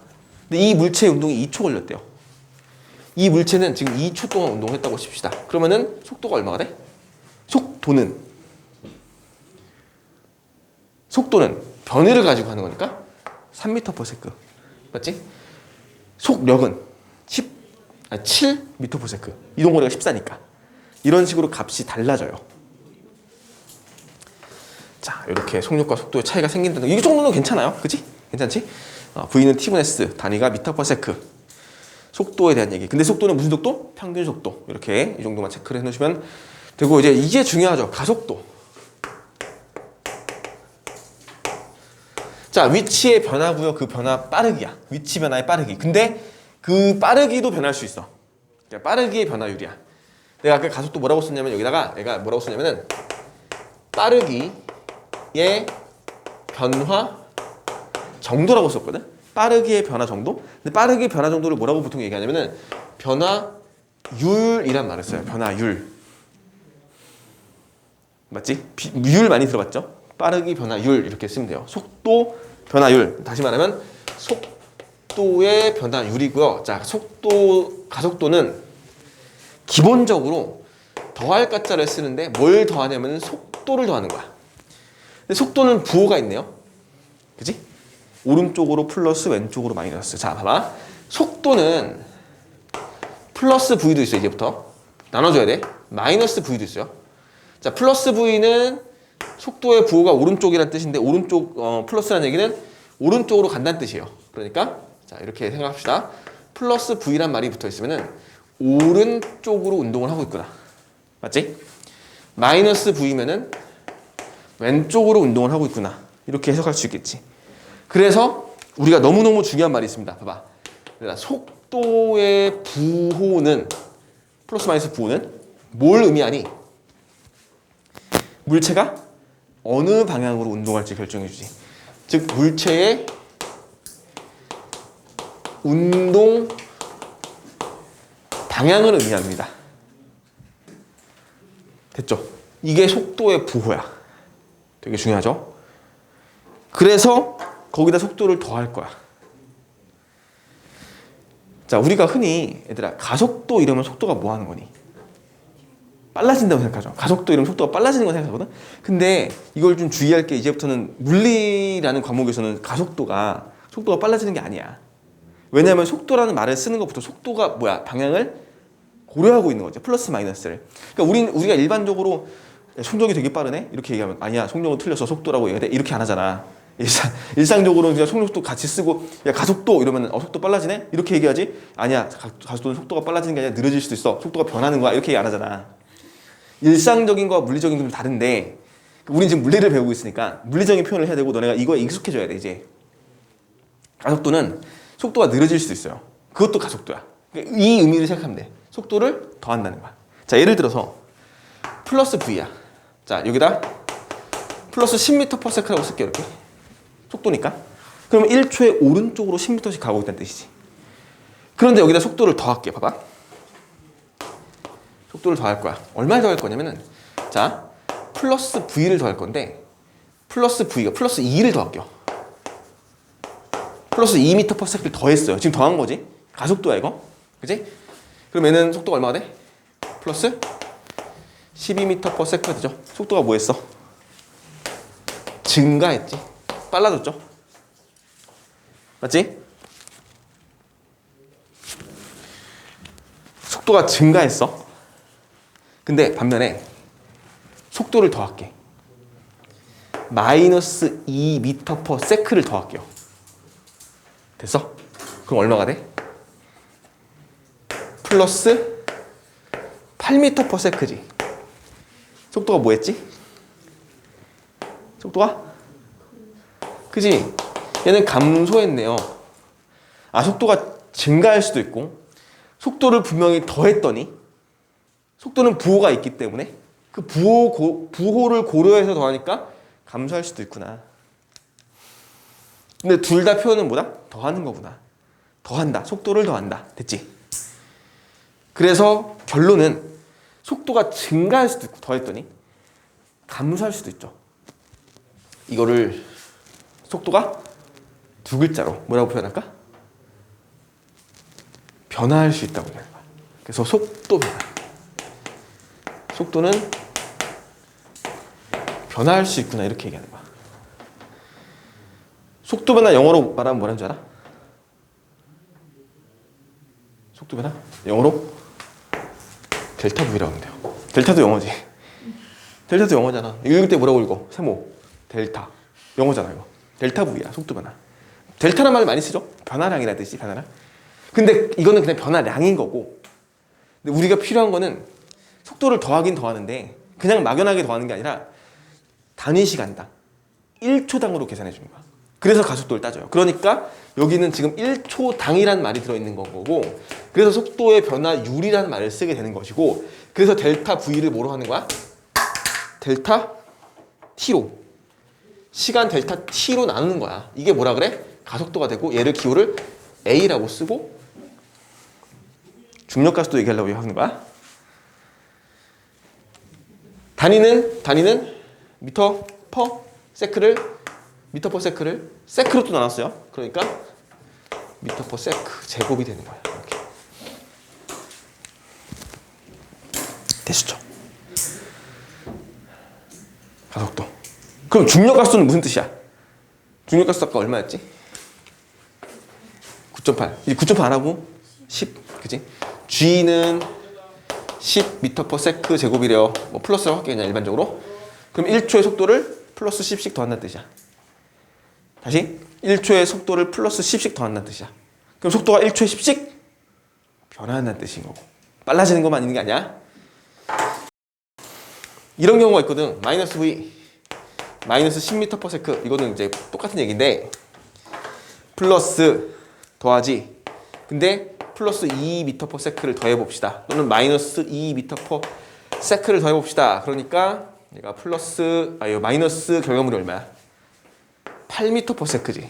근데 이 물체의 운동이 2초 걸렸대요. 이 물체는 지금 2초 동안 운동했다고 칩시다. 그러면은 속도가 얼마가 돼? 속도는 변이를 가지고 하는 거니까 3m per sec. 맞지? 속력은 7m per sec. 이동거리가 14니까. 이런 식으로 값이 달라져요. 자, 이렇게 속력과 속도의 차이가 생긴다는 거. 이 정도는 괜찮아요. 그치? 괜찮지? V는 T분의 S, 단위가 미터 퍼 세크. 속도에 대한 얘기. 근데 속도는 무슨 속도? 평균 속도. 이렇게 이 정도만 체크를 해놓으시면 되고 이제 이게 중요하죠. 가속도. 자, 위치의 변화고요. 그 변화 빠르기야. 위치 변화의 빠르기. 근데 그 빠르기도 변할 수 있어. 그러니까 빠르기의 변화율이야. 내가 아까 가속도 뭐라고 썼냐면 여기다가 내가 뭐라고 썼냐면은 빠르기의 변화 정도라고 썼거든. 빠르기의 변화 정도. 근데 빠르기의 변화 정도를 뭐라고 보통 얘기하냐면은 변화율이란 말을 써요. 변화율. 맞지? 율 많이 들어봤죠? 빠르기 변화율 이렇게 쓰면 돼요. 속도 변화율. 다시 말하면 속도의 변화율이고요. 자, 가속도는 기본적으로 더할 가짜를 쓰는데 뭘 더하냐면 속도를 더하는 거야. 근데 속도는 부호가 있네요. 그지? 오른쪽으로 플러스 왼쪽으로 마이너스. 자, 봐봐. 속도는 플러스 V도 있어. 이제부터 나눠줘야 돼. 마이너스 V도 있어요. 자, 플러스 V는 속도의 부호가 오른쪽이라는 뜻인데 오른쪽 플러스라는 얘기는 오른쪽으로 간다는 뜻이에요. 그러니까 자, 이렇게 생각합시다. 플러스 V란 말이 붙어 있으면은 오른쪽으로 운동을 하고 있구나. 맞지? 마이너스 V면은 왼쪽으로 운동을 하고 있구나. 이렇게 해석할 수 있겠지. 그래서 우리가 너무너무 중요한 말이 있습니다. 봐봐. 그러니까 속도의 부호는 플러스 마이너스 부호는 뭘 의미하니? 물체가 어느 방향으로 운동할지 결정해주지. 즉 물체의 운동 방향을 의미합니다. 됐죠? 이게 속도의 부호야. 되게 중요하죠? 그래서 거기다 속도를 더할 거야. 자, 우리가 흔히 얘들아 가속도 이러면 속도가 뭐 하는 거니? 빨라진다고 생각하죠. 가속도 이러면 속도가 빨라지는 거 생각하거든. 근데 이걸 좀 주의할 게 이제부터는 물리라는 과목에서는 속도가 빨라지는 게 아니야. 왜냐하면 속도라는 말을 쓰는 것부터 속도가 뭐야? 방향을 고려하고 있는 거죠. 플러스 마이너스를. 그러니까 우리가 일반적으로 송정이 되게 빠르네? 이렇게 얘기하면 아니야. 송정은 틀렸어. 속도라고 얘기해. 이렇게 안 하잖아. 일상적으로는 그냥 송정도 같이 쓰고 야 가속도 이러면 속도 빨라지네? 이렇게 얘기하지. 아니야. 가속도는 속도가 빨라지는 게 아니라 느려질 수도 있어. 속도가 변하는 거야. 이렇게 얘기 안 하잖아. 일상적인 거와 물리적인 게 좀 다른데 우린 지금 물리를 배우고 있으니까 물리적인 표현을 해야 되고 너네가 이거에 익숙해져야 돼. 이제 가속도는 속도가 느려질 수도 있어요. 그것도 가속도야. 이 의미를 생각하면 돼. 속도를 더한다는 거야. 자, 예를 들어서 플러스 V야. 자, 여기다 플러스 10m/s라고 쓸게. 이렇게 속도니까. 그러면 1초에 오른쪽으로 10m씩 가고 있다는 뜻이지. 그런데 여기다 속도를 더할게. 봐봐. 속도를 더할 거야. 얼마를 더할 거냐면은 자, 플러스 V를 더할 건데 플러스 V가 플러스 2를 더할게요. 플러스 2m/s를 더했어요. 지금 더한 거지. 가속도야 이거. 그치? 그럼 얘는 속도가 얼마가 돼? 플러스 12m/s가 되죠. 속도가 뭐 했어? 증가했지. 빨라졌죠. 맞지? 속도가 증가했어. 근데 반면에 속도를 더할게. 마이너스 2m/s를 더할게요. 됐어? 그럼 얼마가 돼? 플러스 8m/s지. 속도가 뭐였지? 속도가? 그지? 얘는 감소했네요. 속도가 증가할 수도 있고 속도를 분명히 더했더니 속도는 부호가 있기 때문에 그 부호를 고려해서 더하니까 감소할 수도 있구나. 근데 둘 다 표현은 뭐다? 더하는 거구나. 더한다. 속도를 더한다. 됐지? 그래서 결론은 속도가 증가할 수도 있고 더했더니 감소할 수도 있죠. 이거를 속도가 두 글자로 뭐라고 표현할까? 변화할 수 있다고 얘기하는 거야. 그래서 속도 변화. 속도는 변화할 수 있구나 이렇게 얘기하는 거야. 속도 변화 영어로 말하면 뭐라는 줄 알아? 속도 변화? 영어로 델타 V라고 하면 돼요. 델타도 영어지. 델타도 영어잖아. 읽을 때 뭐라고 읽어? 세모. 델타. 영어잖아 이거. 델타 V야. 속도 변화. 델타란 말을 많이 쓰죠? 변화량이라는 뜻이 변화량. 근데 이거는 그냥 변화량인 거고. 근데 우리가 필요한 거는 속도를 더하긴 더하는데 그냥 막연하게 더하는 게 아니라 단위 시간당 1초당으로 계산해 주는 거야. 그래서 가속도를 따져요. 그러니까 여기는 지금 1초당이란 말이 들어있는 거고 그래서 속도의 변화율이라는 말을 쓰게 되는 것이고 그래서 델타 V를 뭐로 하는 거야? 델타 T로 시간 델타 T로 나누는 거야. 이게 뭐라 그래? 가속도가 되고 얘를 기호를 A라고 쓰고 중력 가속도 얘기하려고 하는 거야. 단위는 미터 퍼 세크를 세크로 또 나눴어요. 그러니까 미터 퍼 세크 제곱이 되는 거야. 이렇게. 되시죠? 가속도. 그럼 중력가속도는 무슨 뜻이야? 중력가속도 아까 얼마였지? 9.8. 이제 9.8 안 하고 10. 그지? G는 10m per sec 제곱이래요. 뭐 플러스라고 할게 그냥 일반적으로. 그럼 1초의 속도를 플러스 10씩 더한다는 뜻이야. 다시 1초의 속도를 플러스 10씩 더한다는 뜻이야. 그럼 속도가 1초에 10씩 변화한다는 뜻인 거고. 빨라지는 것만 있는 게 아니야. 이런 경우가 있거든. 마이너스 V 마이너스 10m per sec. 이거는 이제 똑같은 얘기인데 플러스 더하지. 근데 플러스 2m per sec를 더해봅시다. 또는 마이너스 2m per sec를 더해봅시다. 그러니까 얘가 플러스 마이너스 결과물이 얼마야? 8m per sec지.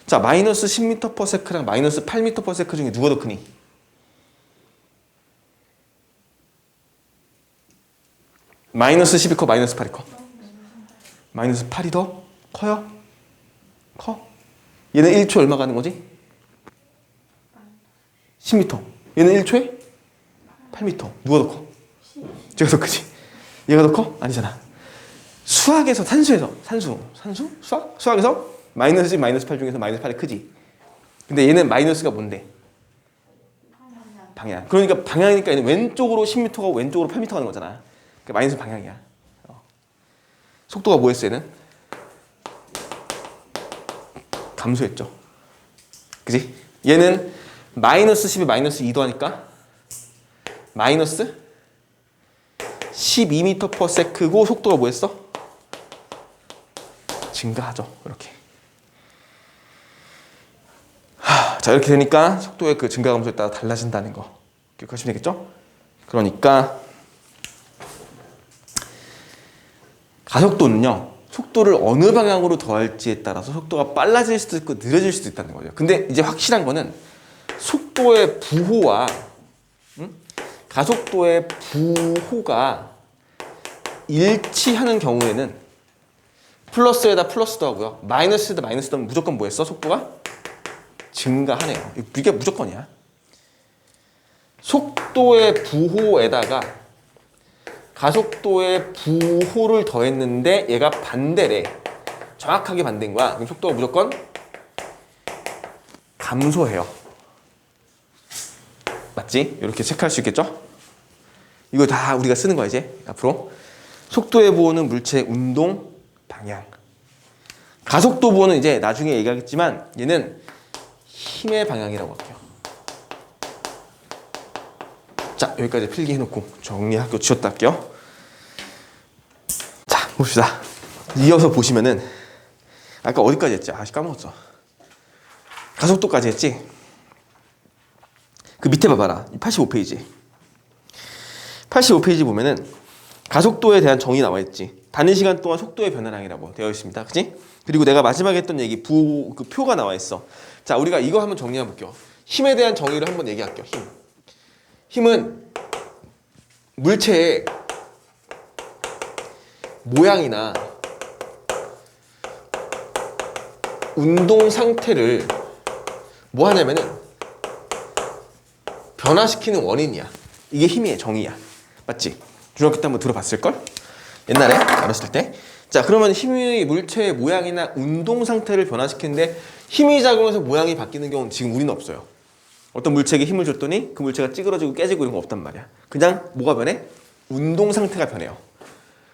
자, 마이너스 10m per sec랑 마이너스 8m per sec 중에 누가 더 크니? 마이너스 10이 커, 마이너스 8이 커? 마이너스 8이 더 커요? 커? 얘는 1초 얼마 가는 거지? 10m. 얘는 1초에 8m. 누가 더 커? 제가 더 크지? 얘가 더 커? 아니잖아. 수학에서 산수에서 수학에서 마이너스 10, 마이너스 8 중에서 마이너스 8이 크지. 근데 얘는 마이너스가 뭔데? 방향. 그러니까 방향이니까 얘는 왼쪽으로 10m가 왼쪽으로 8m 가는 거잖아. 그러니까 마이너스 방향이야. 속도가 뭐였어 얘는? 감소했죠. 그지? 얘는 마이너스 10에 마이너스 2 더하니까 마이너스 12m per sec고 속도가 뭐였어? 증가하죠. 이렇게. 자, 이렇게 되니까 속도의 그 증가 감소에 따라 달라진다는 거 기억하시면 되겠죠? 그러니까 가속도는요, 속도를 어느 방향으로 더할지에 따라서 속도가 빨라질 수도 있고 느려질 수도 있다는 거죠. 근데 이제 확실한 거는 속도의 부호와 가속도의 부호가 일치하는 경우에는 플러스에다 플러스 더하고요, 마이너스에다 마이너스 더하면 무조건 뭐했어? 속도가 증가하네요. 이게 무조건이야. 속도의 부호에다가 가속도의 부호를 더했는데 얘가 반대래. 정확하게 반대인 거야. 그럼 속도가 무조건 감소해요. 맞지? 이렇게 체크할 수 있겠죠? 이거 다 우리가 쓰는 거야 이제 앞으로. 속도의 부호는 물체의 운동 방향. 가속도 부호는 이제 나중에 얘기하겠지만 얘는 힘의 방향이라고 할게요. 자, 여기까지 필기 해놓고 정리하고 지웠다 할게요. 자, 봅시다. 이어서 보시면은 아까 어디까지 했지? 아씨 까먹었어. 가속도까지 했지? 그 밑에 봐봐라. 85페이지. 85페이지 보면은 가속도에 대한 정의 나와 있지. 단위 시간 동안 속도의 변화량이라고 되어 있습니다. 그치? 그리고 내가 마지막에 했던 얘기 그 표가 나와 있어. 자, 우리가 이거 한번 정리해 볼게요. 힘에 대한 정의를 한번 얘기할게요. 힘은 물체의 모양이나 운동 상태를 뭐 하냐면은 변화시키는 원인이야. 이게 힘의 정의야. 맞지? 중학교 때 한번 들어봤을걸? 옛날에 어렸을 때. 자, 그러면 힘이 물체의 모양이나 운동 상태를 변화시키는데 힘이 작용해서 모양이 바뀌는 경우는 지금 우리는 없어요. 어떤 물체에게 힘을 줬더니 그 물체가 찌그러지고 깨지고 이런 거 없단 말이야. 그냥 뭐가 변해? 운동 상태가 변해요.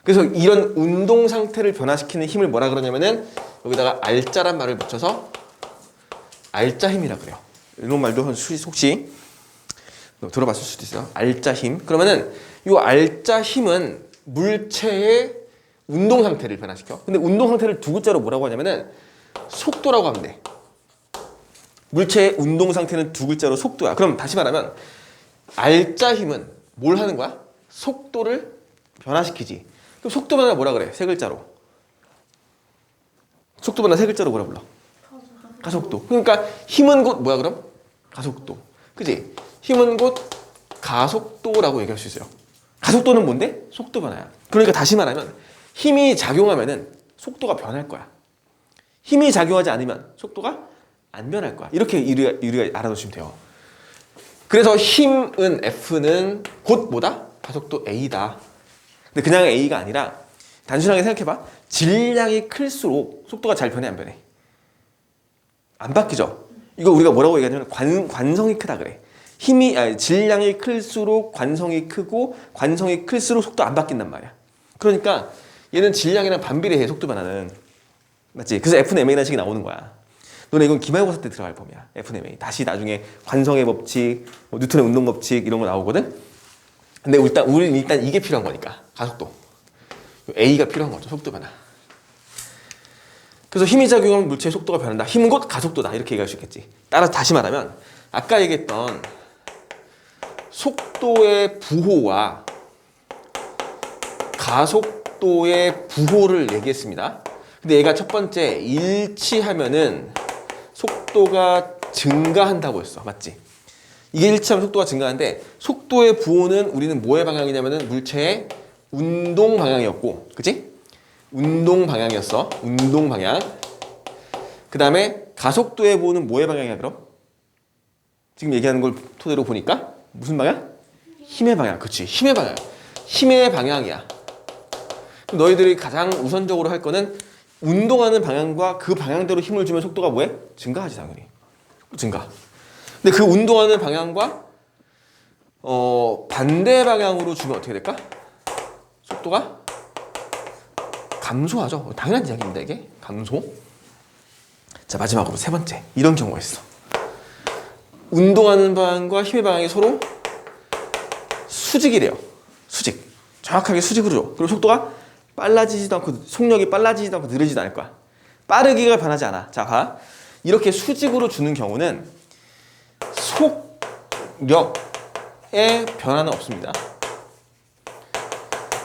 그래서 이런 운동 상태를 변화시키는 힘을 뭐라 그러냐면은 여기다가 알자란 말을 붙여서 알자 힘이라 그래요. 이런 말도 혹시 들어봤을 수도 있어요. 알자 힘. 그러면은 이 알자 힘은 물체의 운동 상태를 변화시켜. 근데 운동 상태를 두 글자로 뭐라고 하냐면은 속도라고 하면 돼. 물체의 운동 상태는 두 글자로 속도야. 그럼 다시 말하면 알자 힘은 뭘 하는 거야? 속도를 변화시키지. 그럼 속도 변화 뭐라 그래? 세 글자로. 속도 변화 세 글자로 뭐라 불러? 가속도. 그러니까 힘은 곧 뭐야 그럼? 가속도. 그지? 힘은 곧 가속도라고 얘기할 수 있어요. 가속도는 뭔데? 속도 변화야. 그러니까 다시 말하면 힘이 작용하면은 속도가 변할 거야. 힘이 작용하지 않으면 속도가 안 변할 거야. 이렇게 우리가 알아두시면 돼요. 그래서 힘은 F는 곧 뭐다? 가속도 A다. 근데 그냥 A가 아니라 단순하게 생각해봐. 질량이 클수록 속도가 잘 변해 안 변해? 안 바뀌죠? 이거 우리가 뭐라고 얘기하냐면 관성이 크다 그래. 질량이 클수록 관성이 크고 관성이 클수록 속도 안 바뀐단 말이야. 그러니까 얘는 질량이랑 반비례해 속도 변화는. 맞지? 그래서 F는 ma라는 식이 나오는 거야. 너네 이건 기말고사 때 들어갈 범위야. F는 ma. 다시 나중에 관성의 법칙, 뭐 뉴턴의 운동 법칙 이런 거 나오거든. 근데 우리는 일단 이게 필요한 거니까 가속도. A가 필요한 거죠. 속도 변화. 그래서 힘이 작용하면 물체의 속도가 변한다. 힘은 곧 가속도다. 이렇게 얘기할 수 있겠지. 따라서 다시 말하면 아까 얘기했던 속도의 부호와 가속도의 부호를 얘기했습니다. 근데 얘가 첫 번째 일치하면은 속도가 증가한다고 했어. 맞지? 이게 일치하면 속도가 증가하는데 속도의 부호는 우리는 뭐의 방향이냐면은 물체의 운동 방향이었고, 그치? 운동 방향이었어. 운동 방향. 그 다음에 가속도의 부호는 뭐의 방향이야 그럼? 지금 얘기하는 걸 토대로 보니까 무슨 방향? 힘의 방향. 그치? 힘의 방향. 힘의 방향이야. 그럼 너희들이 가장 우선적으로 할 거는 운동하는 방향과 그 방향대로 힘을 주면 속도가 뭐해? 증가하지 당연히. 증가. 근데 그 운동하는 방향과 반대 방향으로 주면 어떻게 될까? 속도가 감소하죠. 당연한 이야기입니다 이게. 감소. 자 마지막으로 세 번째. 이런 경우가 있어. 운동하는 방향과 힘의 방향이 서로 수직이래요. 수직. 정확하게 수직으로 줘. 그리고 속도가 빨라지지도 않고 속력이 빨라지지도 않고 느려지지도 않을 거야. 빠르기가 변하지 않아. 자 봐. 이렇게 수직으로 주는 경우는 속력의 변화는 없습니다.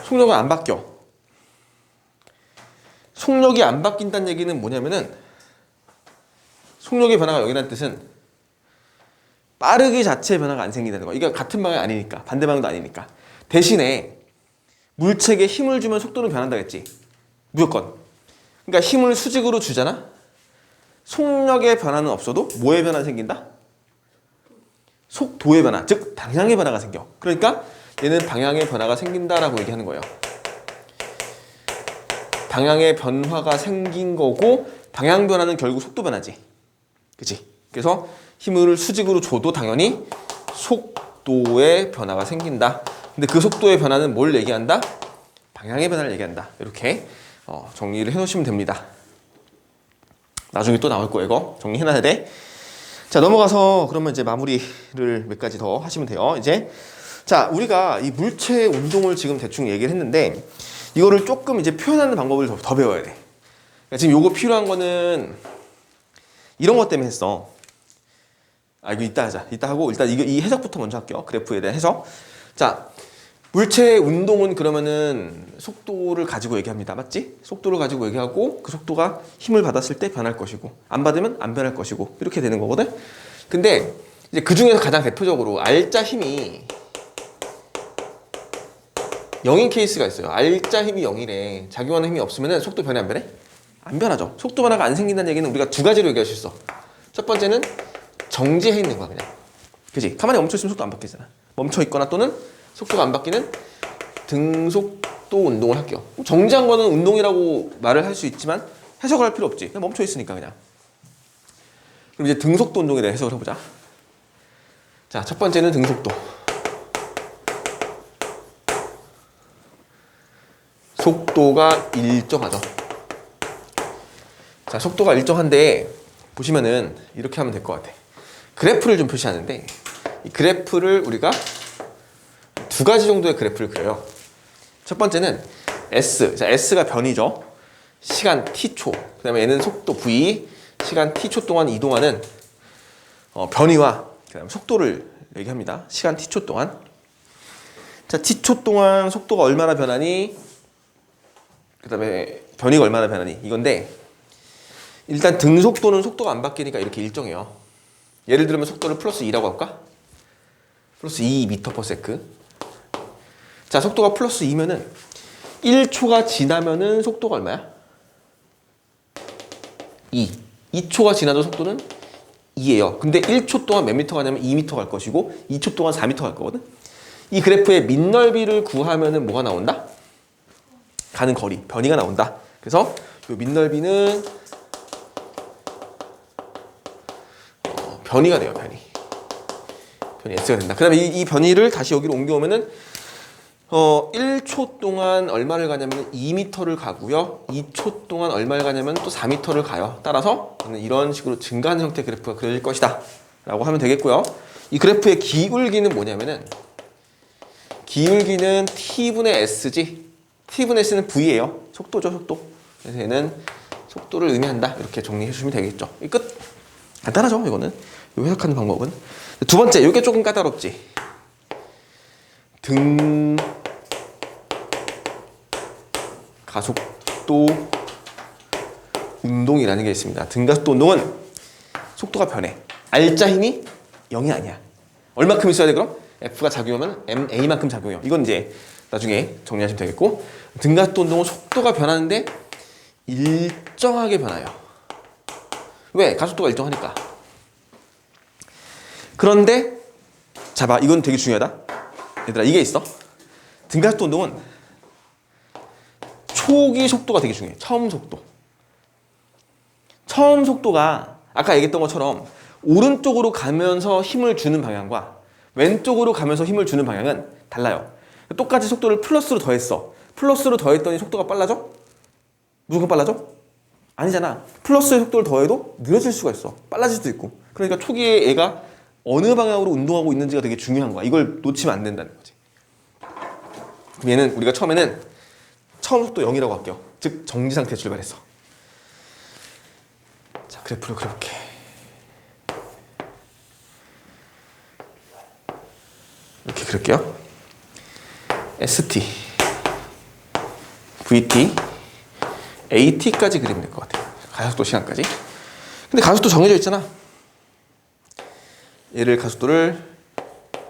속력은 안 바뀌어. 속력이 안 바뀐다는 얘기는 뭐냐면은 속력의 변화가 여기라는 뜻은 빠르기 자체의 변화가 안 생긴다는 거야. 이게 같은 방향이 아니니까. 반대 방향도 아니니까. 대신에 물체에게 힘을 주면 속도는 변한다 했지. 무조건. 그러니까 힘을 수직으로 주잖아. 속력의 변화는 없어도 뭐의 변화가 생긴다? 속도의 변화, 즉 방향의 변화가 생겨. 그러니까 얘는 방향의 변화가 생긴다라고 얘기하는 거예요. 방향의 변화가 생긴 거고 방향 변화는 결국 속도 변화지. 그치? 그래서 힘을 수직으로 줘도 당연히 속도의 변화가 생긴다. 근데 그 속도의 변화는 뭘 얘기한다? 방향의 변화를 얘기한다. 이렇게 정리를 해놓으시면 됩니다. 나중에 또 나올 거예요. 이거 정리해놔야 돼. 자 넘어가서 그러면 이제 마무리를 몇 가지 더 하시면 돼요. 이제 자 우리가 이 물체의 운동을 지금 대충 얘기를 했는데 이거를 조금 이제 표현하는 방법을 더 배워야 돼. 그러니까 지금 요거 필요한 거는 이런 것 때문에 했어. 이거 이따 하자. 이따 하고 일단 이 해석부터 먼저 할게요. 그래프에 대한 해석. 자 물체의 운동은 그러면은 속도를 가지고 얘기합니다. 맞지? 속도를 가지고 얘기하고 그 속도가 힘을 받았을 때 변할 것이고 안 받으면 안 변할 것이고 이렇게 되는 거거든. 근데 이제 그 중에서 가장 대표적으로 알짜 힘이 0인 케이스가 있어요. 알짜 힘이 0이래. 작용하는 힘이 없으면 속도 변해 안 변해? 안 변하죠. 속도 변화가 안 생긴다는 얘기는 우리가 두 가지로 얘기할 수 있어. 첫 번째는 정지해 있는 거야 그냥. 그지? 가만히 멈춰 있으면 속도 안 바뀌잖아. 멈춰 있거나 또는 속도가 안 바뀌는 등속도 운동을 할게요. 정지한 거는 운동이라고 말을 할 수 있지만 해석을 할 필요 없지. 그냥 멈춰 있으니까 그냥. 그럼 이제 등속도 운동에 대해 해석을 해보자. 자, 첫 번째는 등속도. 속도가 일정하죠. 자, 속도가 일정한데 보시면은 이렇게 하면 될 것 같아. 그래프를 좀 표시하는데 이 그래프를 우리가 두 가지 정도의 그래프를 그려요. 첫 번째는 S. 자, S가 변이죠. 시간 T초. 그 다음에 얘는 속도 V. 시간 T초 동안 이동하는 변이와 그 다음에 속도를 얘기합니다. 시간 T초 동안. 자, T초 동안 속도가 얼마나 변하니? 그 다음에 변이가 얼마나 변하니? 이건데 일단 등속도는 속도가 안 바뀌니까 이렇게 일정해요. 예를 들면 속도를 플러스 2라고 할까? 플러스 2m/s. 자, 속도가 플러스 2면은 1초가 지나면은 속도가 얼마야? 2. 2초가 지나도 속도는 2예요. 근데 1초 동안 몇 미터 가냐면 2미터 갈 것이고 2초 동안 4미터 갈 거거든. 이 그래프의 밑넓이를 구하면은 뭐가 나온다? 가는 거리, 변이가 나온다. 그래서 이 밑넓이는 변이가 돼요. 변이 S가 된다. 그 다음에 이 변이를 다시 여기로 옮겨오면은 1초 동안 얼마를 가냐면 2m를 가고요. 2초 동안 얼마를 가냐면 또 4m를 가요. 따라서 이런 식으로 증가하는 형태의 그래프가 그려질 것이다 라고 하면 되겠고요. 이 그래프의 기울기는 뭐냐면은 기울기는 T분의 S지. T분의 S는 V예요. 속도죠, 속도. 그래서 얘는 속도를 의미한다. 이렇게 정리해 주시면 되겠죠. 이 끝. 간단하죠, 이거는. 이 해석하는 방법은. 두 번째, 이게 조금 까다롭지. 등 가속도 운동이라는 게 있습니다. 등가속도 운동은 속도가 변해. 알짜 힘이 0이 아니야. 얼마큼 있어야 돼 그럼? F가 작용하면 MA만큼 작용해요. 이건 이제 나중에 정리하시면 되겠고, 등가속도 운동은 속도가 변하는데 일정하게 변해요. 왜? 가속도가 일정하니까. 그런데 자 봐, 이건 되게 중요하다. 얘들아, 이게 있어. 등가속도 운동은 초기 속도가 되게 중요해. 처음 속도. 처음 속도가 아까 얘기했던 것처럼 오른쪽으로 가면서 힘을 주는 방향과 왼쪽으로 가면서 힘을 주는 방향은 달라요. 똑같이 속도를 플러스로 더했어. 플러스로 더했더니 속도가 빨라져? 무조건 빨라져? 아니잖아. 플러스의 속도를 더해도 느려질 수가 있어. 빨라질 수도 있고. 그러니까 초기에 얘가 어느 방향으로 운동하고 있는지가 되게 중요한 거야. 이걸 놓치면 안 된다는 거지. 그럼 얘는 우리가 처음에는 처음 속도 0이라고 할게요. 즉 정지 상태에 출발했어. 자, 그래프를 그려볼게. 이렇게 그릴게요. ST, VT, AT까지 그리면 될 것 같아요. 가속도 시간까지. 근데 가속도 정해져 있잖아. 얘를 가속도를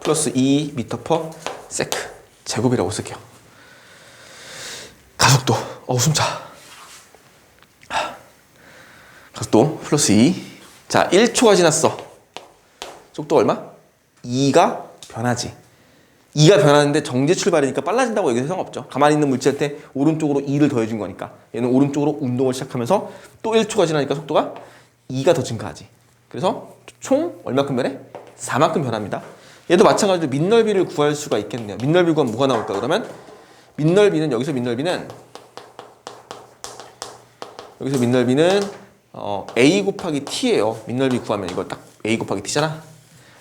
플러스 2m/s 제곱이라고 쓸게요. 가속도, 숨차. 가속도 플러스 2. 자, 1초가 지났어. 속도가 얼마? 2가 변하지. 2가 변하는데 정지 출발이니까 빨라진다고 얘기해서 상관없죠. 가만히 있는 물체한테 오른쪽으로 2를 더해준 거니까. 얘는 오른쪽으로 운동을 시작하면서 또 1초가 지나니까 속도가 2가 더 증가하지. 그래서 총 얼마큼 변해? 4만큼 변합니다. 얘도 마찬가지로 밑넓이를 구할 수가 있겠네요. 밑넓이 구하면 뭐가 나올까? 그러면 밑넓이는 여기서 밑넓이는 A 곱하기 T예요. 밑넓이 구하면 이거 딱 A 곱하기 T잖아.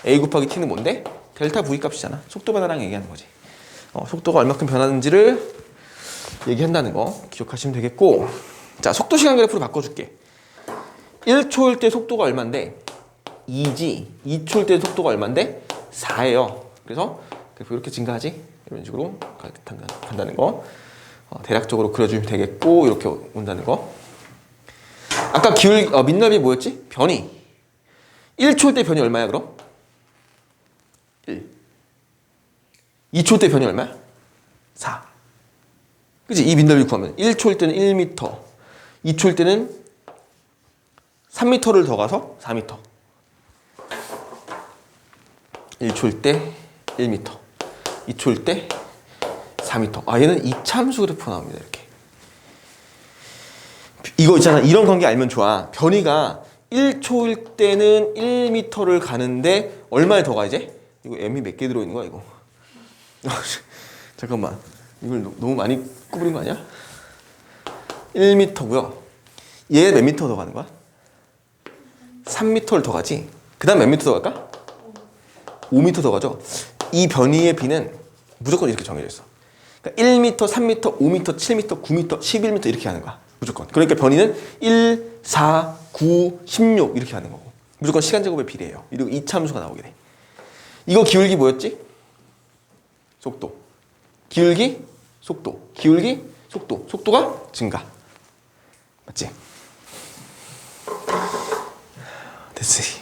A 곱하기 T는 뭔데? 델타 V 값이잖아. 속도 변화랑 얘기하는 거지. 속도가 얼마큼 변하는지를 얘기한다는 거 기억하시면 되겠고, 자, 속도 시간 그래프로 바꿔줄게. 1초일 때 속도가 얼만데 2지, 2초일 때 속도가 얼만데 4예요. 그래서 그래프 이렇게 증가하지? 이런 식으로 간다는 거 대략적으로 그려주면 되겠고, 이렇게 온다는 거. 아까 밑넓이 뭐였지? 변이. 1초일 때 변이 얼마야 그럼? 1. 2초일 때 변이 얼마야? 4. 그치? 이 밑넓이 구하면 1초일 때는 1m, 2초일 때는 3m를 더 가서 4m. 1초일 때 1m, 2초일 때 4m. 아, 얘는 이참수 그래프가 나옵니다. 이렇게. 이거 있잖아. 이런 관계 알면 좋아. 변이가 1초일 때는 1m를 가는데 얼마에 더 가 이제? 이거 m이 몇 개 들어있는 거야 이거? 잠깐만. 이걸 너무 많이 구부린 거 아니야? 1m고요. 얘 몇 미터 더 가는 거야? 3m를 더 가지. 그 다음 몇 미터 더 갈까? 5m 더 가죠. 이 변이의 비는 무조건 이렇게 정해져 있어. 그러니까 1m, 3m, 5m, 7m, 9m, 11m 이렇게 하는 거야. 무조건. 그러니까 변이는 1, 4, 9, 16 이렇게 하는 거고. 무조건 시간 제곱에 비례해요. 이리고 이차함수가 나오게 돼. 이거 기울기 뭐였지? 속도. 기울기, 속도. 기울기, 속도. 속도가 증가. 맞지? 됐어.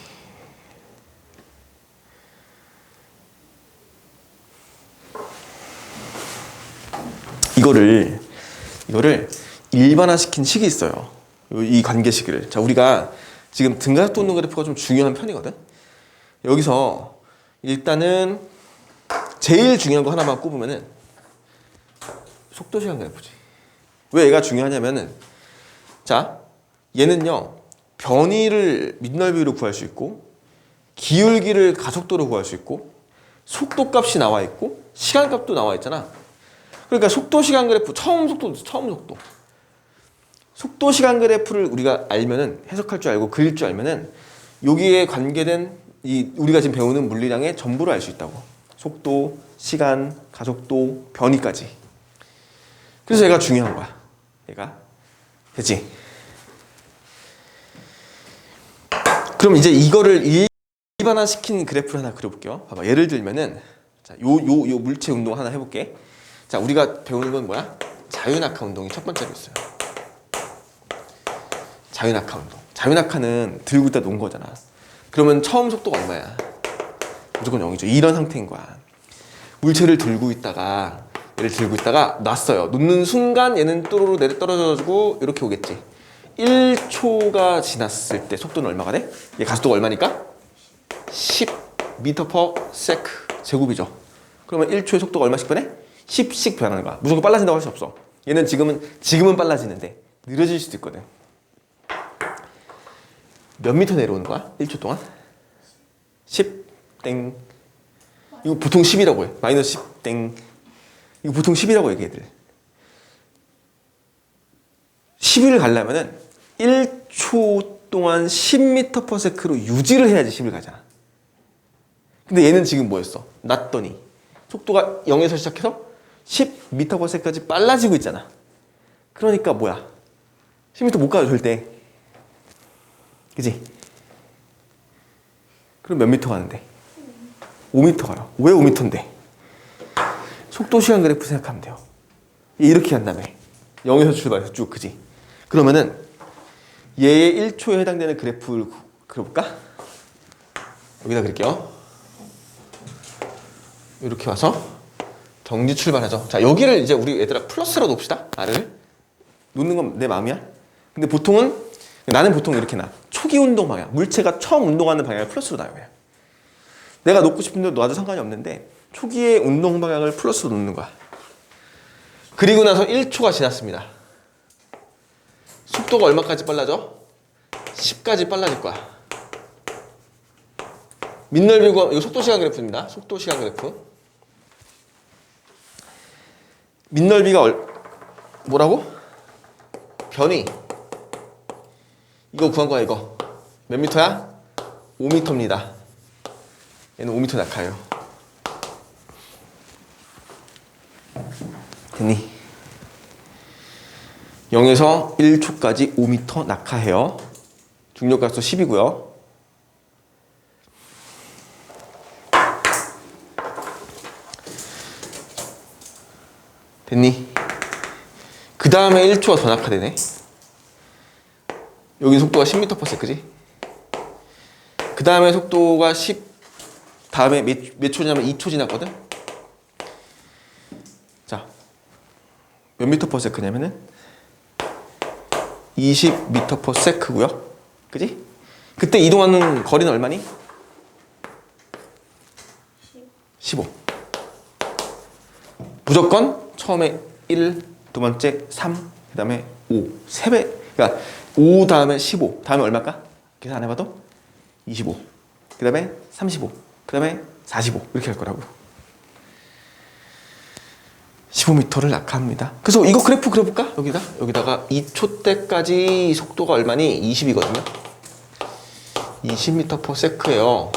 이거를 일반화시킨 식이 있어요. 이 관계식을. 자, 우리가 지금 등가속도 운동 그래프가 좀 중요한 편이거든. 여기서 일단은 제일 중요한 거 하나만 꼽으면은 속도 시간 그래프지. 왜 얘가 중요하냐면은 자, 얘는요 변이를 밑넓이로 구할 수 있고 기울기를 가속도로 구할 수 있고 속도 값이 나와 있고 시간 값도 나와 있잖아. 그러니까 속도 시간 그래프 처음 속도 시간 그래프를 우리가 알면은 해석할 줄 알고 그릴 줄 알면은 여기에 관계된 이 우리가 지금 배우는 물리량의 전부를 알 수 있다고. 속도, 시간, 가속도, 변이까지. 그래서 얘가 중요한 거야. 얘가 됐지? 그럼 이제 이거를 일반화시킨 그래프를 하나 그려볼게요. 봐봐. 예를 들면은 자, 요 물체 운동 하나 해볼게. 자, 우리가 배우는 건 뭐야? 자유낙하 운동이 첫 번째로 있어요. 자유낙하 운동. 자유낙하는 들고 있다 놓은 거잖아. 그러면 처음 속도가 얼마야? 무조건 0이죠. 이런 상태인 거야. 물체를 들고 있다가 얘를 들고 있다가 놨어요. 놓는 순간 얘는 또로로 내려 떨어져가지고 이렇게 오겠지. 1초가 지났을 때 속도는 얼마가 돼? 얘 가속도가 얼마니까? 10m/s 제곱이죠. 그러면 1초의 속도가 얼마씩 변해? 10씩 변하는 거야. 무조건 빨라진다고 할 수 없어. 얘는 지금은 빨라지는데 느려질 수도 있거든. 몇 미터 내려오는 거야? 1초 동안? 10 땡. 이거 보통 10이라고 해. 마이너스 10 땡. 이거 보통 10이라고 얘기해 애들. 10을 가려면은 1초 동안 10m/s로 유지를 해야지 10을 가잖아. 근데 얘는 지금 뭐였어? 놨더니 속도가 0에서 시작해서 10m/s까지 빨라지고 있잖아. 그러니까 뭐야? 10m 못 가요 절대. 그치? 그럼 몇 미터 가는데? 5m 가요. 왜 5m인데? 속도 시간 그래프 생각하면 돼요. 이렇게 한다며. 0에서 출발해서 쭉, 그지? 그러면은 얘의 1초에 해당되는 그래프를 그려볼까? 여기다 그릴게요. 이렇게 와서 정지 출발하죠. 자, 여기를 이제 우리 얘들아 플러스로 놓읍시다. R을. 놓는 건 내 마음이야. 근데 나는 보통 이렇게 놔. 초기 운동 방향. 물체가 처음 운동하는 방향을 플러스로 놔요. 그냥. 내가 놓고 싶은데 놔도 상관이 없는데 초기의 운동 방향을 플러스로 놓는 거야. 그리고 나서 1초가 지났습니다. 속도가 얼마까지 빨라져? 10까지 빨라질 거야. 밑넓이고 이거 속도 시간 그래프입니다. 속도 시간 그래프. 밑넓이가 뭐라고? 변이. 이거 구한 거야 이거. 몇 미터야? 5미터입니다. 얘는 5미터 낙하예요. 됐니? 0에서 1초까지 5m 낙하해요. 중력가속도 10이고요. 됐니? 그 다음에 1초가 더 낙하되네. 여기 속도가 10m/s, 그지? 그 다음에 속도가 10, 다음에 몇 초 지나면 2초 지났거든? 자, 몇 m/s냐면은 20m/s고요. 그지? 그때 이동하는 거리는 얼마니? 15. 무조건 처음에 1, 두 번째 3, 그 다음에 5. 3배. 그러니까 5 다음에 15. 다음에 얼마일까? 계산 안 해봐도 25. 그 다음에 35. 그 다음에 45. 이렇게 할 거라고. 15m를 낙하합니다. 그래서 이거 그래프 그려볼까? 여기다가 2초 때까지 속도가 얼마니? 20이거든요. 20m/s예요.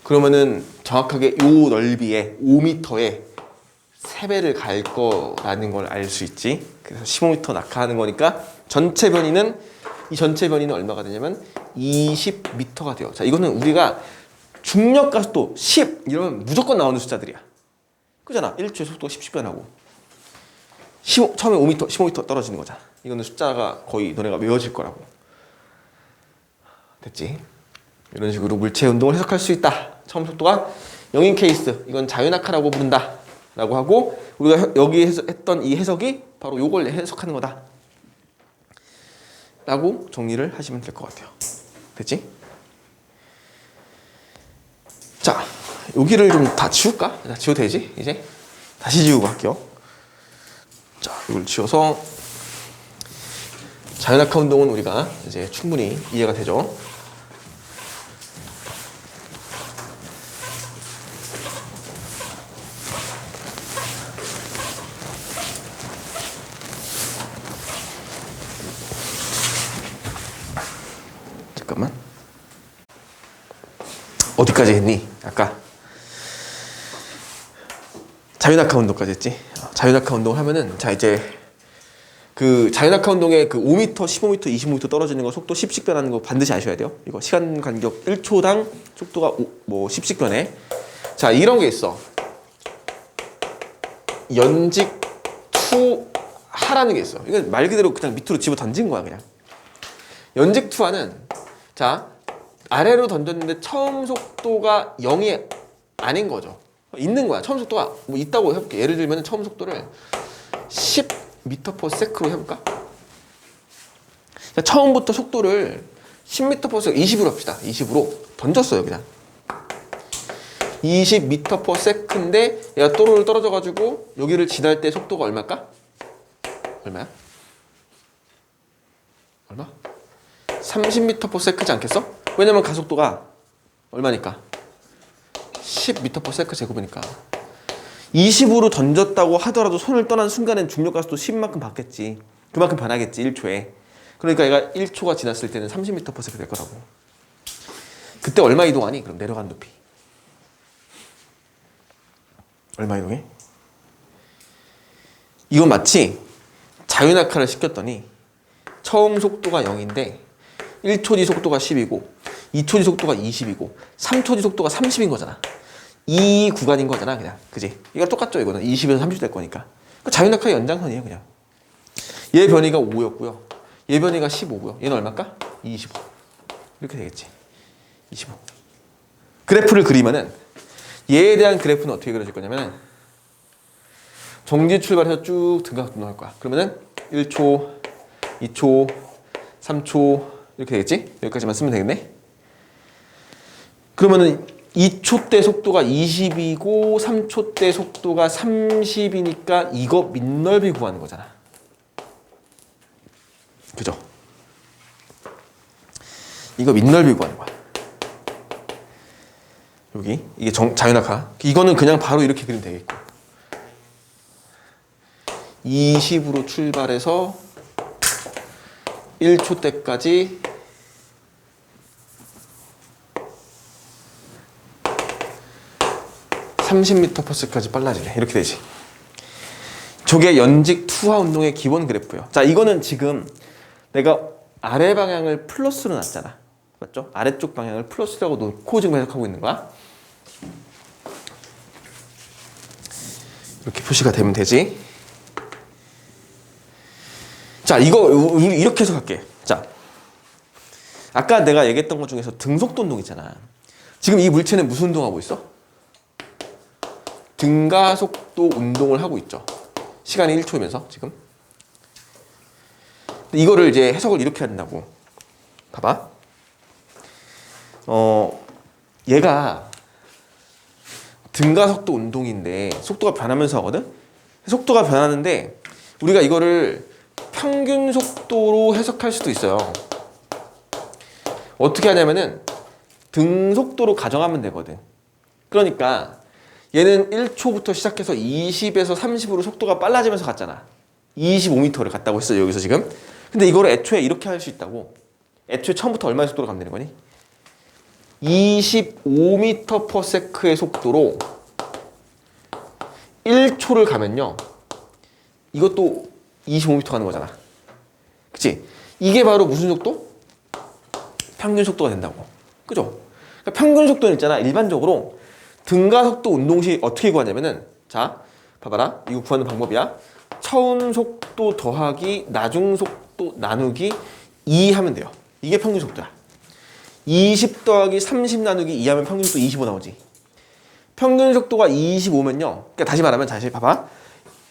그러면은 정확하게 요 넓이에 5m에 3배를 갈 거라는 걸 알 수 있지. 그래서 15m 낙하하는 거니까 전체 변이는 얼마가 되냐면 20m가 돼요. 자, 이거는 우리가 중력 가속도 10 이러면 무조건 나오는 숫자들이야. 그잖아. 1초에 속도가 10씩 변하고 15, 처음에 5m, 15m 떨어지는 거잖아. 이거는 숫자가 거의 너네가 외워질 거라고. 됐지? 이런 식으로 물체 운동을 해석할 수 있다. 처음 속도가 0인 케이스, 이건 자유낙하라고 부른다 라고 하고, 우리가 여기 했던 이 해석이 바로 요걸 해석하는 거다 라고 정리를 하시면 될 것 같아요. 됐지? 자, 여기를 좀 다 지울까? 다 지워도 되지? 이제 다시 지우고 할게요. 자, 이걸 지워서 자연학화 운동은 우리가 이제 충분히 이해가 되죠. 잠깐만. 어디까지 했니? 아까 자연학화 운동까지 했지. 자연학화 운동 하면은 자 이제 그 자연학화 운동의 그 5m, 15m, 25m 떨어지는 거 속도 10씩 변하는 거 반드시 아셔야 돼요. 이거 시간 간격 1초당 속도가 10씩 변해. 자 이런 게 있어. 연직 투하라는 게 있어. 이건 말 그대로 그냥 밑으로 집어 던진 거야 그냥. 연직 투하는 자 아래로 던졌는데 처음 속도가 0이 아닌 거죠. 있는 거야. 처음 속도가 뭐 있다고 해볼게. 예를 들면 처음 속도를 10m/s로 해볼까? 자, 처음부터 속도를 10m/s 20으로 합시다. 20으로 던졌어요 그냥. 20m/s인데 얘가 또르르 떨어져가지고 여기를 지날 때 속도가 얼마일까? 얼마야? 얼마? 30m/s지 않겠어? 왜냐면 가속도가 얼마니까? 10m/s 제곱이니까 20으로 던졌다고 하더라도 손을 떠난 순간엔 중력 가속도 10만큼 받겠지. 그만큼 변하겠지 1초에. 그러니까 얘가 1초가 지났을 때는 30m/s 될 거라고. 그때 얼마 이동하니? 그럼 내려간 높이 얼마 이동해? 이건 마치 자유낙하를 시켰더니 처음 속도가 0인데 1초 뒤 속도가 10이고 2초 뒤 속도가 20이고 3초 뒤 속도가 30인 거잖아. 이 구간인 거잖아 그냥. 그지? 이거 똑같죠. 이거는 20에서 30 될 거니까. 자유낙하의 연장선이에요 그냥. 얘 변이가 5였고요 얘 변이가 15고요 얘는 얼마일까? 25. 이렇게 되겠지. 25. 그래프를 그리면은 얘에 대한 그래프는 어떻게 그려질 거냐면은 정지 출발해서 쭉 등각도 할 거야. 그러면은 1초 2초 3초 이렇게 되겠지? 여기까지만 쓰면 되겠네. 그러면은 2초 때 속도가 20이고 3초 때 속도가 30이니까 이거 밑넓이 구하는 거잖아. 그죠? 이거 밑넓이 구하는 거야. 여기 이게 자유낙하. 이거는 그냥 바로 이렇게 그리면 되겠고 20으로 출발해서 1초 때까지 30m/s까지 빨라지네. 이렇게 되지. 저게 연직 투하 운동의 기본 그래프예요. 자, 이거는 지금 내가 아래 방향을 플러스로 놨잖아. 맞죠? 아래쪽 방향을 플러스라고 놓고 지금 해석하고 있는 거야. 이렇게 표시가 되면 되지. 자, 이거 우리 이렇게 해석할게. 자, 아까 내가 얘기했던 것 중에서 등속도 운동 있잖아. 지금 이 물체는 무슨 운동하고 있어? 등가속도 운동을 하고 있죠. 시간이 1초면서 지금. 이거를 이제 해석을 이렇게 한다고. 봐봐. 얘가 등가속도 운동인데 속도가 변하면서 하거든. 속도가 변하는데 우리가 이거를 평균 속도로 해석할 수도 있어요. 어떻게 하냐면은 등속도로 가정하면 되거든. 그러니까 얘는 1초부터 시작해서 20에서 30으로 속도가 빨라지면서 갔잖아. 25m를 갔다고 했어 여기서 지금. 근데 이거를 애초에 이렇게 할 수 있다고. 애초에 처음부터 얼마의 속도로 가면 되는 거니? 25m/s의 속도로 1초를 가면요 이것도 25m 가는 거잖아. 그치? 이게 바로 무슨 속도? 평균 속도가 된다고. 그죠? 그러니까 평균 속도는 있잖아. 일반적으로 등가속도 운동 시 어떻게 구하냐면은 자 봐봐라. 이거 구하는 방법이야. 처음 속도 더하기 나중 속도 나누기 2 하면 돼요. 이게 평균 속도야. 20 더하기 30 나누기 2 하면 평균 속도 25 나오지. 평균 속도가 25면요. 그러니까 다시 말하면 다시 봐봐.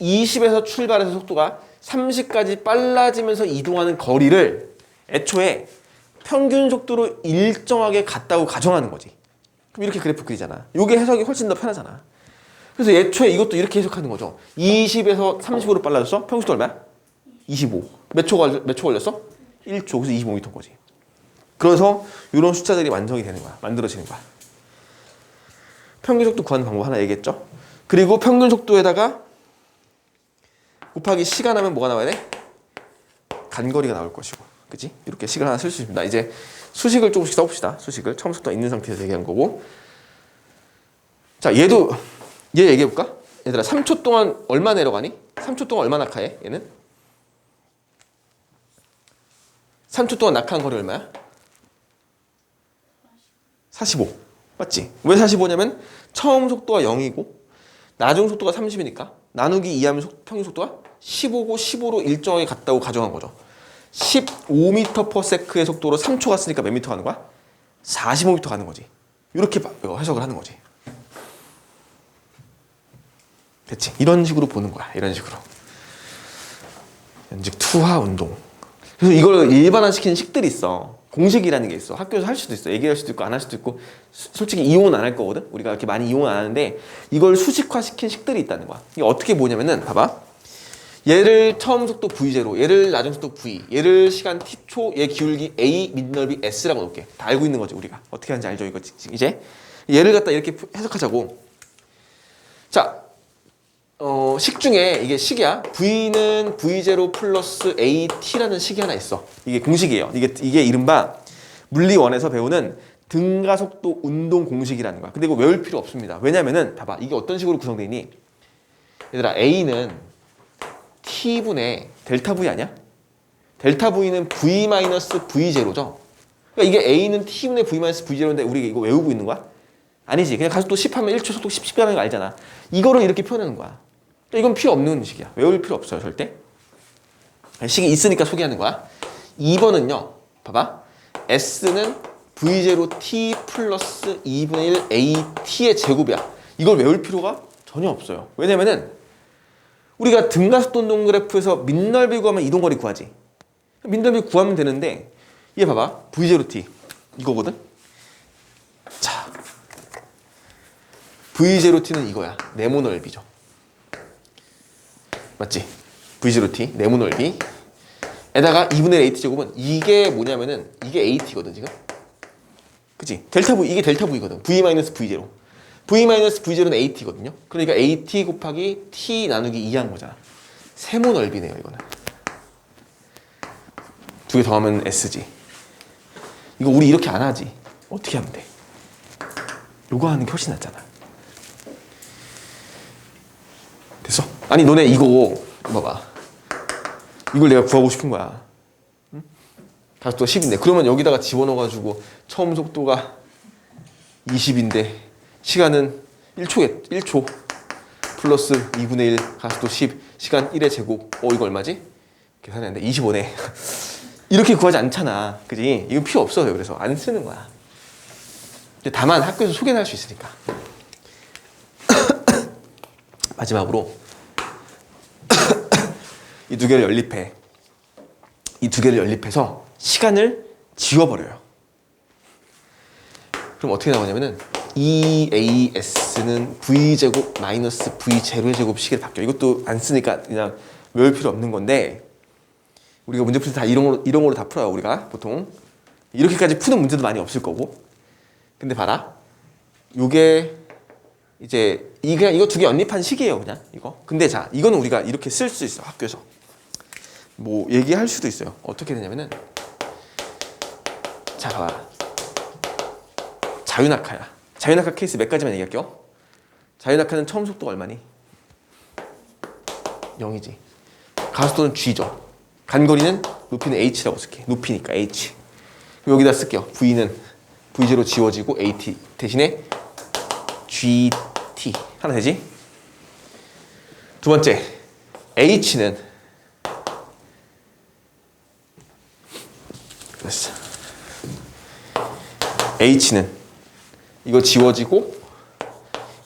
20에서 출발해서 속도가 30까지 빨라지면서 이동하는 거리를 애초에 평균 속도로 일정하게 같다고 가정하는 거지. 그럼 이렇게 그래프 그리잖아. 요게 해석이 훨씬 더 편하잖아. 그래서 애초에 이것도 이렇게 해석하는 거죠. 20에서 30으로 빨라졌어? 평균 속도 얼마야? 25. 몇 초 걸렸어? 1초. 그래서 25m인 거지. 그래서 이런 숫자들이 완성이 되는 거야. 만들어지는 거야. 평균 속도 구하는 방법 하나 얘기했죠? 그리고 평균 속도에다가 곱하기 시간 하면 뭐가 나와야 돼? 간거리가 나올 것이고. 그치? 이렇게 식을 하나 쓸 수 있습니다. 이제 수식을 조금씩 써봅시다. 수식을. 처음 속도가 있는 상태에서 얘기한 거고. 자, 얘 얘기해볼까? 얘들아, 3초 동안 얼마 내려가니? 3초 동안 얼마 낙하해? 얘는? 3초 동안 낙하한 거리 얼마야? 45. 맞지? 왜 45냐면 처음 속도가 0이고 나중 속도가 30이니까 나누기 2하면 평균 속도가 15고 15로 일정하게 같다고 가정한 거죠. 15m/s의 속도로 3초 갔으니까 몇 미터 가는 거야? 45m 가는 거지. 이렇게 해석을 하는 거지. 됐지? 이런 식으로 보는 거야. 이런 식으로. 즉 투하 운동. 그래서 이걸 일반화시키는 식들이 있어. 공식이라는 게 있어. 학교에서 할 수도 있어. 얘기할 수도 있고 안 할 수도 있고. 솔직히 이용은 안 할 거거든. 우리가 이렇게 많이 이용은 안 하는데 이걸 수식화시킨 식들이 있다는 거야. 이게 어떻게 보냐면은 봐봐. 얘를 처음 속도 V0, 얘를 나중 속도 V, 얘를 시간 T초, 얘 기울기 A, 밑넓이 S라고 놓을게. 다 알고 있는 거지 우리가. 어떻게 하는지 알죠 이거 이제. 얘를 갖다 이렇게 해석하자고. 자, 식 중에 이게 식이야. V는 V0 플러스 AT라는 식이 하나 있어. 이게 공식이에요. 이게 이른바 물리원에서 배우는 등가속도 운동 공식이라는 거야. 근데 이거 외울 필요 없습니다. 왜냐면은 봐봐. 이게 어떤 식으로 구성되어 있니? 얘들아, A는 T분의 델타 V 아니야? 델타 V는 V-V0죠. 그러니까 이게 A는 T분의 V-V0인데 우리 이거 외우고 있는 거야? 아니지. 그냥 가속도 10 하면 1초 속도 10라는 거 알잖아. 이거를 이렇게 표현하는 거야. 이건 필요 없는 식이야. 외울 필요 없어요, 절대. 식이 있으니까 소개하는 거야. 2번은요. 봐봐. S는 V0T 플러스 2분의 1 AT의 제곱이야. 이걸 외울 필요가 전혀 없어요. 왜냐면은 우리가 등가속도 운동 그래프에서 밑넓이 구하면 이동거리 구하지. 밑넓이 구하면 되는데 얘 봐봐. V0T 이거거든. 자, V0T는 이거야. 네모 넓이죠. 맞지? V0T 네모 넓이 에다가 2분의 1 AT 제곱은 이게 뭐냐면은 이게 AT거든 지금. 그치? 델타 V 이게 델타 V거든. V-V0 V-V0는 AT거든요. 그러니까 AT 곱하기 T 나누기 2한 거잖아. 세모 넓이네요 이거는. 두 개 더하면 S지. 이거 우리 이렇게 안 하지. 어떻게 하면 돼? 요거 하는 게 훨씬 낫잖아. 됐어? 아니 너네 이거 봐봐. 이걸 내가 구하고 싶은 거야. 응? 가속도가 10인데 그러면 여기다가 집어넣어가지고 처음 속도가 20인데 시간은 1초겠 1초 플러스 2분의 1 가속도 10 시간 1의 제곱. 이거 얼마지? 계산했는데 25네. 이렇게 구하지 않잖아. 그지? 이거 필요 없어요. 그래서 안 쓰는 거야. 근데 다만 학교에서 소개는 할 수 있으니까. 마지막으로 이 두 개를 연립해. 이 두 개를 연립해서 시간을 지워버려요. 그럼 어떻게 나오냐면은 EAS는 V제곱 마이너스 V0의 제곱 식으로 바뀌어. 이것도 안 쓰니까 그냥 외울 필요 없는 건데 우리가 문제 풀 때 다 이런 거로 다 풀어요. 우리가 보통 이렇게까지 푸는 문제도 많이 없을 거고. 근데 봐라. 요게 이제 그냥 이거 두 개 연립한 식이에요. 그냥 이거. 근데 자, 이거는 우리가 이렇게 쓸 수 있어. 학교에서. 뭐 얘기할 수도 있어요. 어떻게 되냐면은 자, 봐봐. 자유낙하야. 자유낙하 케이스 몇 가지만 얘기할게요. 자유낙하는 처음 속도가 얼마니? 0이지. 가속도는 G죠. 간거리는 높이는 H라고 쓸게. 높이니까 H. 여기다 쓸게요. V는 V0 지워지고 AT 대신에 GT 하나 되지? 두 번째 H는 됐어. H는 이거 지워지고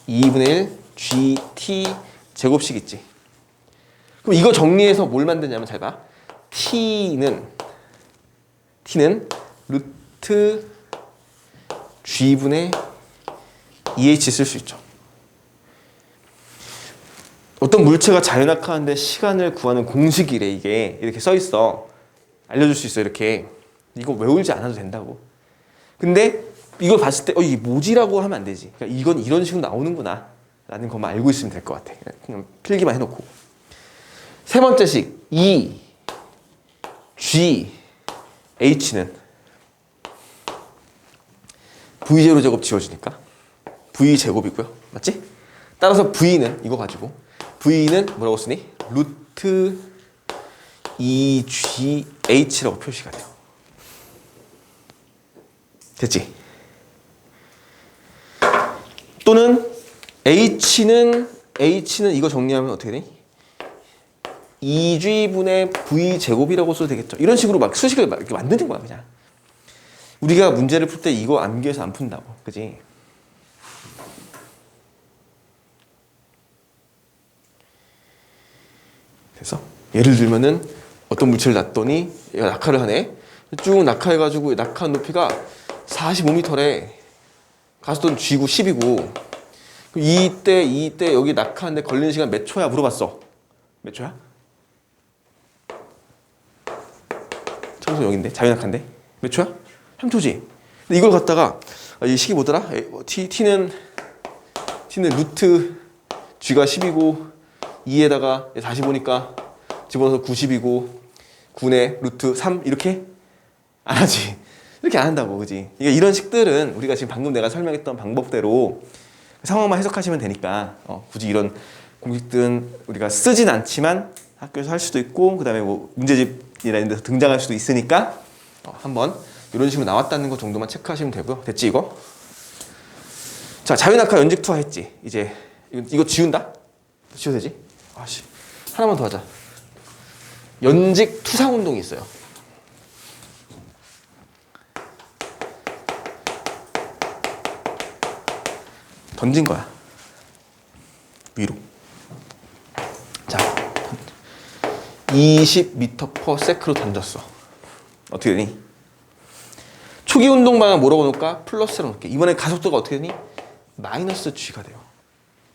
2분의 1 GT 제곱식 있지. 그럼 이거 정리해서 뭘 만드냐면 잘 봐. T는 t는 루트 g분의 2h 쓸 수 있죠. 어떤 물체가 자연학하는데 시간을 구하는 공식이래. 이게 이렇게 써 있어. 알려줄 수 있어. 이렇게. 이거 외우지 않아도 된다고. 근데 이걸 봤을 때 이게 뭐지라고 하면 안 되지. 그러니까 이건 이런 식으로 나오는구나 라는 것만 알고 있으면 될 것 같아. 그냥 필기만 해놓고. 세 번째 식 E, G, H는 V0 제곱 지워지니까 V 제곱이고요. 맞지? 따라서 V는 이거 가지고 V는 뭐라고 쓰니? 루트 2GH라고 표시가 돼요. 됐지? 또는 H는 이거 정리하면 어떻게 되니? 2G분의 V제곱이라고 써도 되겠죠. 이런 식으로 막 수식을 막 이렇게 만드는 거야 그냥. 우리가 문제를 풀 때 이거 암기해서 안 푼다고. 그지? 그래서 예를 들면은 어떤 물체를 놨더니 얘가 낙하를 하네. 쭉 낙하해가지고 낙하한 높이가 45m래. 가속도는 G고 10이고. 이때 여기 낙하하는데 걸리는 시간 몇 초야 물어봤어. 몇 초야? 청소 여기인데 자유낙하인데 몇 초야? 3초지. 근데 이걸 갖다가 이 식이 뭐더라? t는 루트 g가 10이고 2에다가 45니까 집어넣어서 90이고 9네 루트 3 이렇게 안 하지. 이렇게 안 한다고. 그지? 이런 식들은 우리가 지금 방금 내가 설명했던 방법대로 상황만 해석하시면 되니까 굳이 이런 공식들은 우리가 쓰진 않지만 학교에서 할 수도 있고 그 다음에 뭐 문제집이나 이런 데서 등장할 수도 있으니까 한번 이런 식으로 나왔다는 거 정도만 체크하시면 되고요. 됐지 이거? 자, 자유낙하 연직 투하 했지. 이제 이거 지운다? 지워도 되지? 아씨, 하나만 더 하자. 연직 투상 운동이 있어요. 던진 거야. 위로. 자, 20m/s로 던졌어. 어떻게 되니? 초기 운동 방향 뭐라고 놓을까? 플러스로 놓을게. 이번에 가속도가 어떻게 되니? 마이너스 g가 돼요.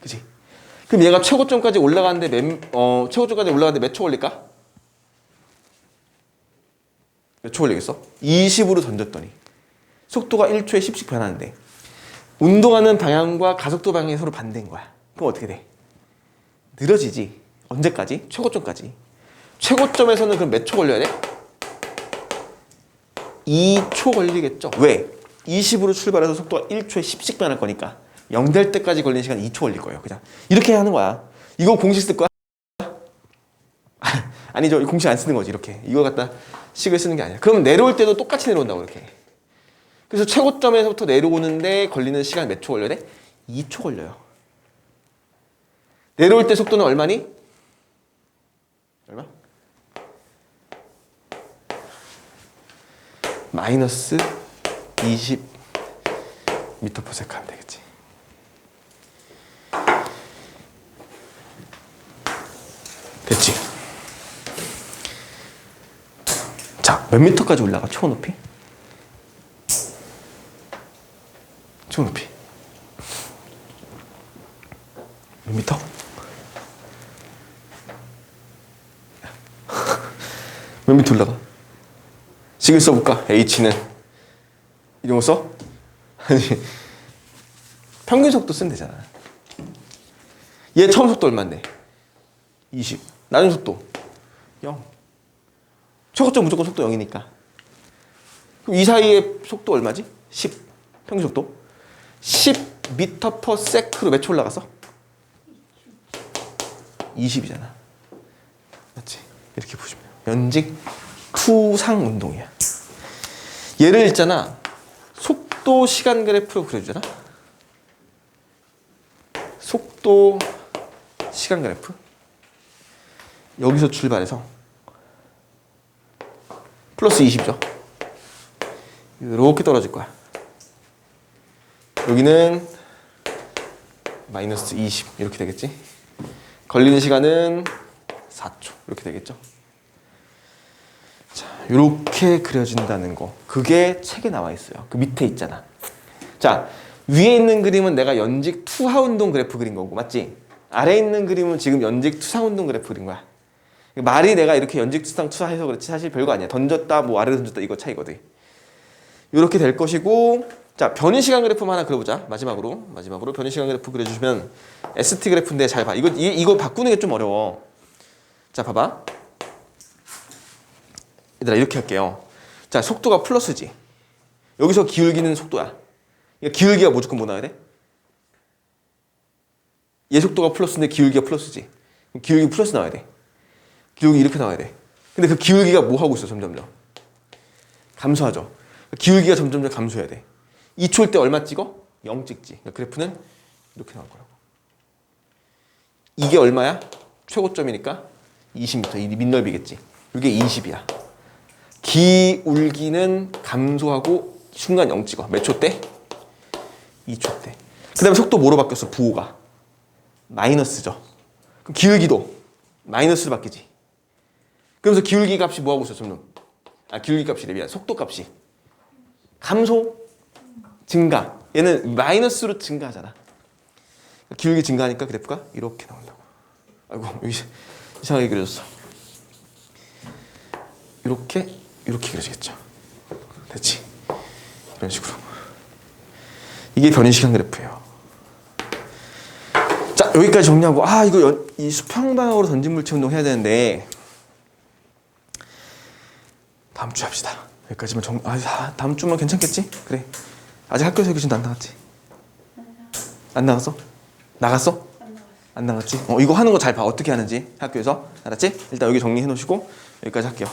그치? 그럼 얘가 최고점까지 올라가는데 몇 초 걸릴까? 몇 초 걸리겠어? 20으로 던졌더니 속도가 1초에 10씩 변하는데 운동하는 방향과 가속도 방향이 서로 반대인 거야. 그럼 어떻게 돼? 늘어지지. 언제까지? 최고점까지. 최고점에서는 그럼 몇 초 걸려야 돼? 2초 걸리겠죠. 왜? 20으로 출발해서 속도가 1초에 10씩 변할 거니까 0 될 때까지 걸리는 시간 2초 걸릴 거예요. 그냥 이렇게 하는 거야. 이거 공식 쓸 거야? 아니죠. 공식 안 쓰는 거지. 이렇게 이거 갖다 식을 쓰는 게 아니야. 그러면 내려올 때도 똑같이 내려온다고 이렇게. 그래서 최고점에서부터 내려오는데 걸리는 시간 몇 초 걸려야 돼? 2초 걸려요. 내려올 때 속도는 얼마니? 얼마? 마이너스 20m/s 하면 되겠지. 됐지? 자, 몇 미터까지 올라가? 초높이? 초높이 몇 미터? 몇 미터 올라가? 식을 써볼까? H는 이런 거 써? 아니 평균 속도 쓰면 되잖아. 얘 처음 속도 얼마인데? 20. 나중 속도 0. 최고점 무조건 속도 0이니까. 그럼 이 사이의 속도 얼마지? 10. 평균 속도 10m/s로 몇 초 올라갔어? 20이잖아. 맞지? 이렇게 보시면 돼요. 연직 투상 운동이야. 얘를 있잖아. 속도 시간 그래프로 그려주잖아. 속도 시간 그래프. 여기서 출발해서 플러스 20이죠. 이렇게 떨어질 거야. 여기는 마이너스 20 이렇게 되겠지. 걸리는 시간은 4초 이렇게 되겠죠. 자, 이렇게 그려진다는 거. 그게 책에 나와 있어요. 그 밑에 있잖아. 자, 위에 있는 그림은 내가 연직 투하 운동 그래프 그린 거고, 맞지? 아래에 있는 그림은 지금 연직 투상 운동 그래프 그린 거야. 말이 내가 이렇게 연직 투상 투하해서 그렇지 사실 별거 아니야. 던졌다 뭐 아래로 던졌다 이거 차이거든. 이렇게 될 것이고, 자, 변이 시간 그래프만 하나 그려보자. 마지막으로 변이 시간 그래프 그려주시면 ST 그래프인데 잘 봐. 이거 바꾸는 게 좀 어려워. 자, 봐봐. 얘들아 이렇게 할게요. 자, 속도가 플러스지. 여기서 기울기는 속도야. 그러니까 기울기가 무조건 뭐 나와야 돼? 얘 속도가 플러스인데 기울기가 플러스지. 그럼 기울기 플러스 나와야 돼. 기울기 이렇게 나와야 돼. 근데 그 기울기가 뭐 하고 있어? 점점점 감소하죠. 기울기가 점점점 감소해야 돼. 2초일 때 얼마 찍어? 0 찍지. 그러니까 그래프는 이렇게 나올 거라고. 이게 얼마야? 최고점이니까 20m. 이 밑넓이겠지. 이게 20이야. 기울기는 감소하고 순간 0 찍어. 몇 초 때? 2초 때. 그 다음에 속도 뭐로 바뀌었어? 부호가 마이너스죠. 그럼 기울기도 마이너스로 바뀌지. 그러면서 기울기 값이 뭐하고 있어? 점점 기울기 값이래. 미안. 속도 값이 감소, 증가. 얘는 마이너스로 증가하잖아. 기울기 증가하니까 그래프가 이렇게 나온다고. 아이고 여기 이상하게 그려졌어. 이렇게 그려지겠죠. 됐지? 이런 식으로. 이게 변이 시간 그래프예요. 자, 여기까지 정리하고, 이거 이 수평 방향으로 던진 물체 운동 해야 되는데 다음 주에 합시다. 여기까지만 다음 주면 괜찮겠지? 그래. 아직 학교에서 교신 안 나갔지? 안 나갔어? 나갔어? 안 나갔지? 이거 하는 거 잘 봐. 어떻게 하는지 학교에서. 알았지? 일단 여기 정리해 놓으시고 여기까지 할게요.